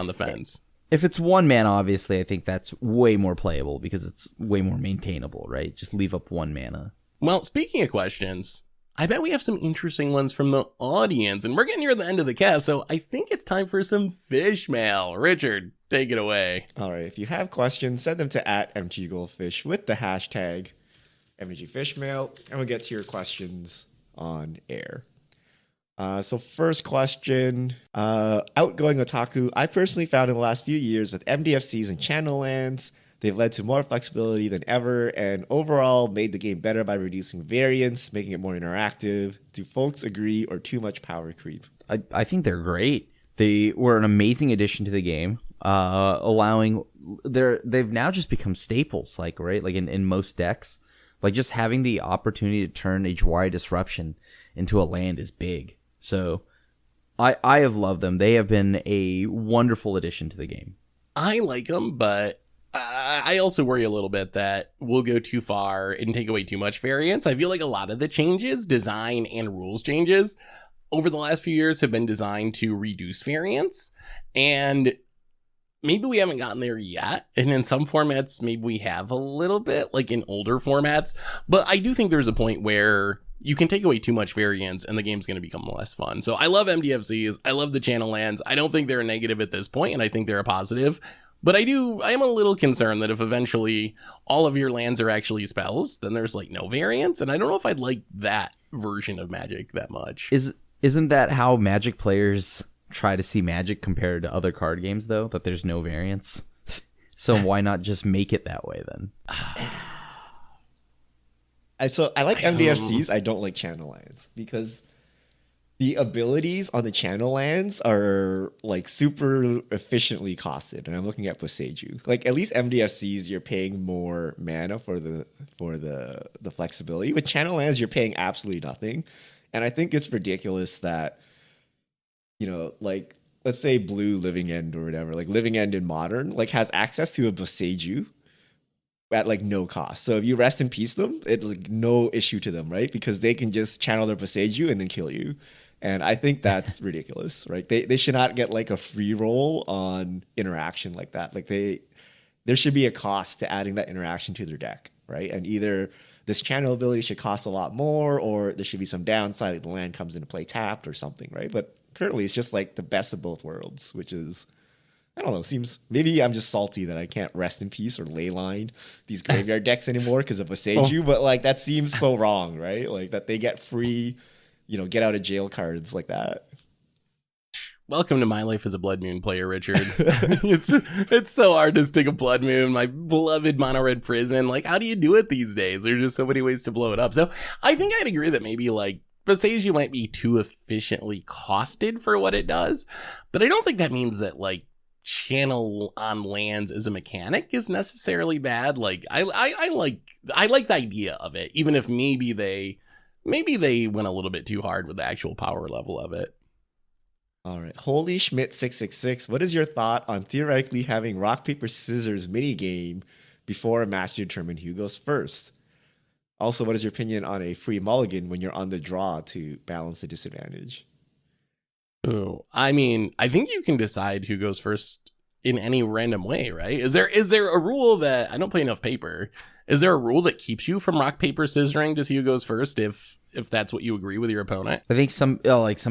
the fence. If it's 1 mana, obviously, I think that's way more playable because it's way more maintainable, right? Just leave up 1 mana. Well, speaking of questions, I bet we have some interesting ones from the audience, and we're getting near the end of the cast, so I think it's time for some Fishmail. Richard, take it away. All right, if you have questions, send them to @MTGoldfish with the hashtag MTGFishmail, and we'll get to your questions on air. So first question, outgoing otaku. I personally found in the last few years with MDFCs and channel lands, they've led to more flexibility than ever and overall made the game better by reducing variance, making it more interactive. Do folks agree or too much power creep? I think they're great. They were an amazing addition to the game, allowing they've now just become staples, like right, like in most decks. Like just having the opportunity to turn a Jwari Disruption into a land is big. So I have loved them. They have been a wonderful addition to the game. I like them, but I also worry a little bit that we'll go too far and take away too much variance. I feel like a lot of the changes, design and rules changes, over the last few years have been designed to reduce variance. And maybe we haven't gotten there yet. And in some formats, maybe we have a little bit, like in older formats. But I do think there's a point where you can take away too much variance and the game's going to become less fun. So I love MDFCs. I love the channel lands. I don't think they're a negative at this point, and I think they're a positive. But I am a little concerned that if eventually all of your lands are actually spells, then there's like no variance. And I don't know if I'd like that version of Magic that much. Isn't that how Magic players try to see Magic compared to other card games, though? That there's no variance? So why not just make it that way then? So I like MDFCs. I don't like channel lands because the abilities on the channel lands are like super efficiently costed. And I'm looking at Boseiju. Like at least MDFCs, you're paying more mana for the flexibility. With channel lands, you're paying absolutely nothing. And I think it's ridiculous that, you know, like let's say Blue Living End or whatever, like Living End in Modern, like has access to a Boseiju at like no cost. So if you rest in peace them, it's like no issue to them, right? Because they can just channel their Boseiju and then kill you. And I think that's ridiculous, right? They should not get like a free roll on interaction like that. Like there should be a cost to adding that interaction to their deck, right? And either this channel ability should cost a lot more, or there should be some downside, like the land comes into play tapped or something, right? But currently it's just like the best of both worlds, which is, I don't know, seems, maybe I'm just salty that I can't rest in peace or ley line these graveyard decks anymore because of Boseiju, but like that seems so wrong, right? Like that they get free, you know, get out of jail cards like that. Welcome to my life as a Blood Moon player, Richard. It's so hard to stick a Blood Moon, my beloved mono red prison. Like, how do you do it these days? There's just so many ways to blow it up. So I think I'd agree that maybe like Boseiju might be too efficiently costed for what it does, but I don't think that means that like channel on lands as a mechanic is necessarily bad. Like I like the idea of it, even if maybe they went a little bit too hard with the actual power level of it. All right. Holy Schmidt 666. What is your thought on theoretically having rock, paper, scissors mini game before a match to determine who goes first? Also, what is your opinion on a free mulligan when you're on the draw to balance the disadvantage? Oh, I mean, I think you can decide who goes first in any random way, right? Is there a rule that, I don't play enough paper, is there a rule that keeps you from rock, paper, scissoring to see who goes first if that's what you agree with your opponent? I think some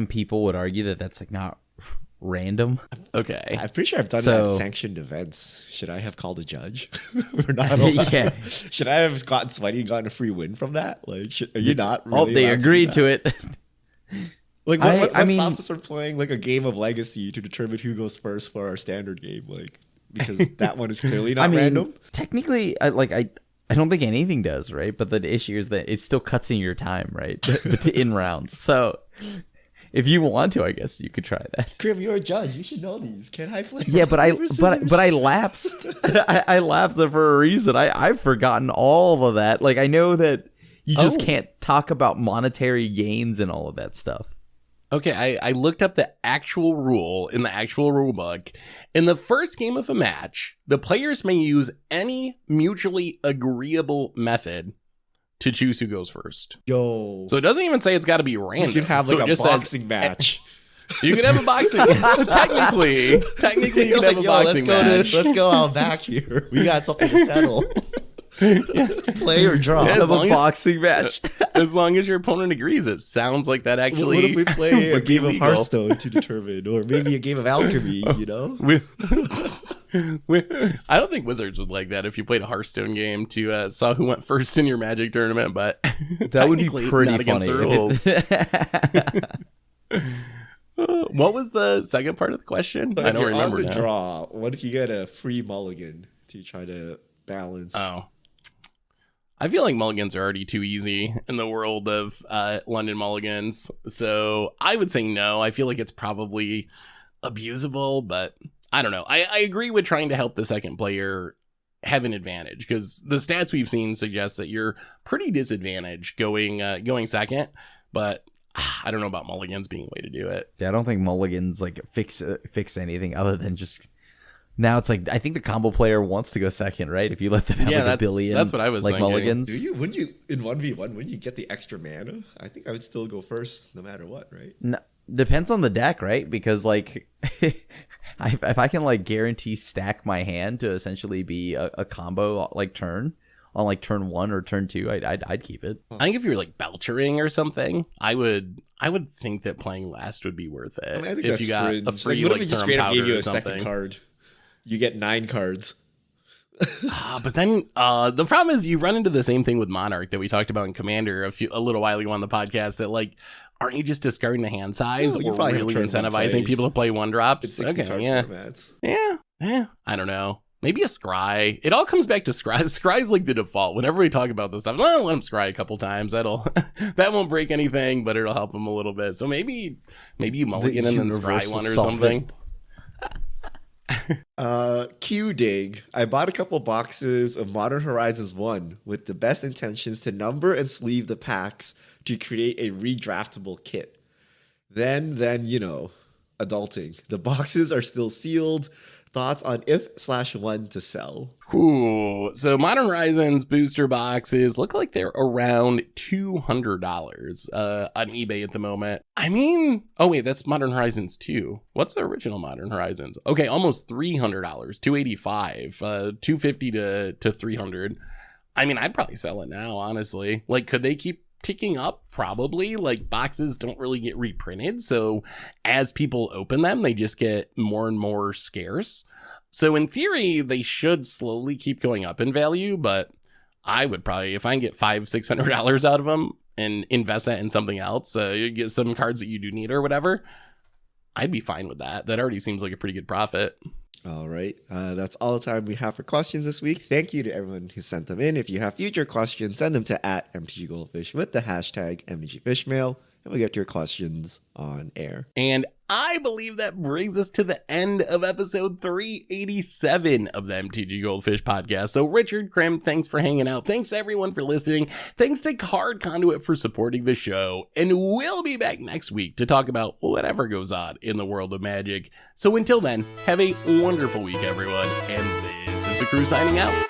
people would argue that that's like not random. Okay. I'm pretty sure I've done that at sanctioned events. Should I have called a judge? We're not allowed. Yeah. Should I have gotten sweaty and gotten a free win from that? Like, are you not really they agreed to it. Like, what stops us from playing like a game of Legacy to determine who goes first for our standard game? Like, because that one is clearly not random. Technically, I don't think anything does, right? But the issue is that it still cuts in your time, right? In rounds. So if you want to, I guess you could try that. Grim, you're a judge. You should know these. Can I play? Yeah, but I lapsed. I lapsed it for a reason. I've forgotten all of that. Like, I know that you just can't talk about monetary gains and all of that stuff. Okay, I looked up the actual rule in the actual rule book. In the first game of a match, the players may use any mutually agreeable method to choose who goes first. Yo. So it doesn't even say it's got to be random. You can have like a boxing match. You can have a boxing Technically, you can have a boxing match. Let's go out back here. We got something to settle. Play or draw. Have a boxing match. As long as your opponent agrees, it sounds like that actually. What if we play a game of Hearthstone to determine, or maybe a game of Alchemy? You know, I don't think Wizards would like that if you played a Hearthstone game to saw who went first in your Magic tournament, but that would be pretty funny. What was the second part of the question? I don't remember. On the draw, what if you get a free mulligan to try to balance? Oh. I feel like mulligans are already too easy in the world of London mulligans. So I would say no. I feel like it's probably abusable, but I don't know. I agree with trying to help the second player have an advantage because the stats we've seen suggest that you're pretty disadvantaged going second, but I don't know about mulligans being a way to do it. Yeah, I don't think mulligans like fix anything other than just... Now it's like, I think the combo player wants to go second, right? If you let them have like a billion, that's what I was like thinking. mulligans. Wouldn't you in 1v1, wouldn't you get the extra mana? I think I would still go first no matter what, right? No, depends on the deck, right? Because like, if I can like guarantee stack my hand to essentially be a combo like turn on like turn 1 or turn 2, I'd keep it. I think if you're like belchering or something, I would think that playing last would be worth it. I think if that's you got fringe. a free what like if he just serum straight up gave powder you or a second something. card? You get 9 cards. But then the problem is you run into the same thing with Monarch that we talked about in Commander a little while ago on the podcast, that like, aren't you just discarding the hand size No, you or probably have really turn one incentivizing play. people to play one drops? It's 60 card yeah. formats. Yeah. I don't know. Maybe a scry. It all comes back to scry. Scry's like the default. Whenever we talk about this stuff, I'll let him scry a couple times. That won't break anything, but it'll help him a little bit. So maybe you mulligan and then scry one or something. Q-Dig. I bought a couple boxes of Modern Horizons 1 with the best intentions to number and sleeve the packs to create a redraftable kit. Then, adulting. The boxes are still sealed. Thoughts on if/when to sell? Ooh, so Modern Horizons booster boxes look like they're around $200 on eBay at the moment. I mean, oh wait, that's Modern Horizons 2. What's the original Modern Horizons? Okay, almost $300, $285, $250 to $300. I mean, I'd probably sell it now, honestly. Like, could they keep ticking up? Probably. Like, boxes don't really get reprinted, so as people open them, they just get more and more scarce. So in theory, they should slowly keep going up in value, but I would probably, if I can get $500-$600 out of them and invest that in something else, you get some cards that you do need or whatever, I'd be fine with that. That already seems like a pretty good profit. All right. That's all the time we have for questions this week. Thank you to everyone who sent them in. If you have future questions, send them to @MTGGoldfish with the hashtag MTGFishmail, and we'll get to your questions on air. And I believe that brings us to the end of episode 387 of the MTG Goldfish podcast. So Richard Krim, thanks for hanging out. Thanks to everyone for listening. Thanks to Card Conduit for supporting the show. And we'll be back next week to talk about whatever goes on in the world of Magic. So until then, have a wonderful week, everyone. And this is a crew signing out.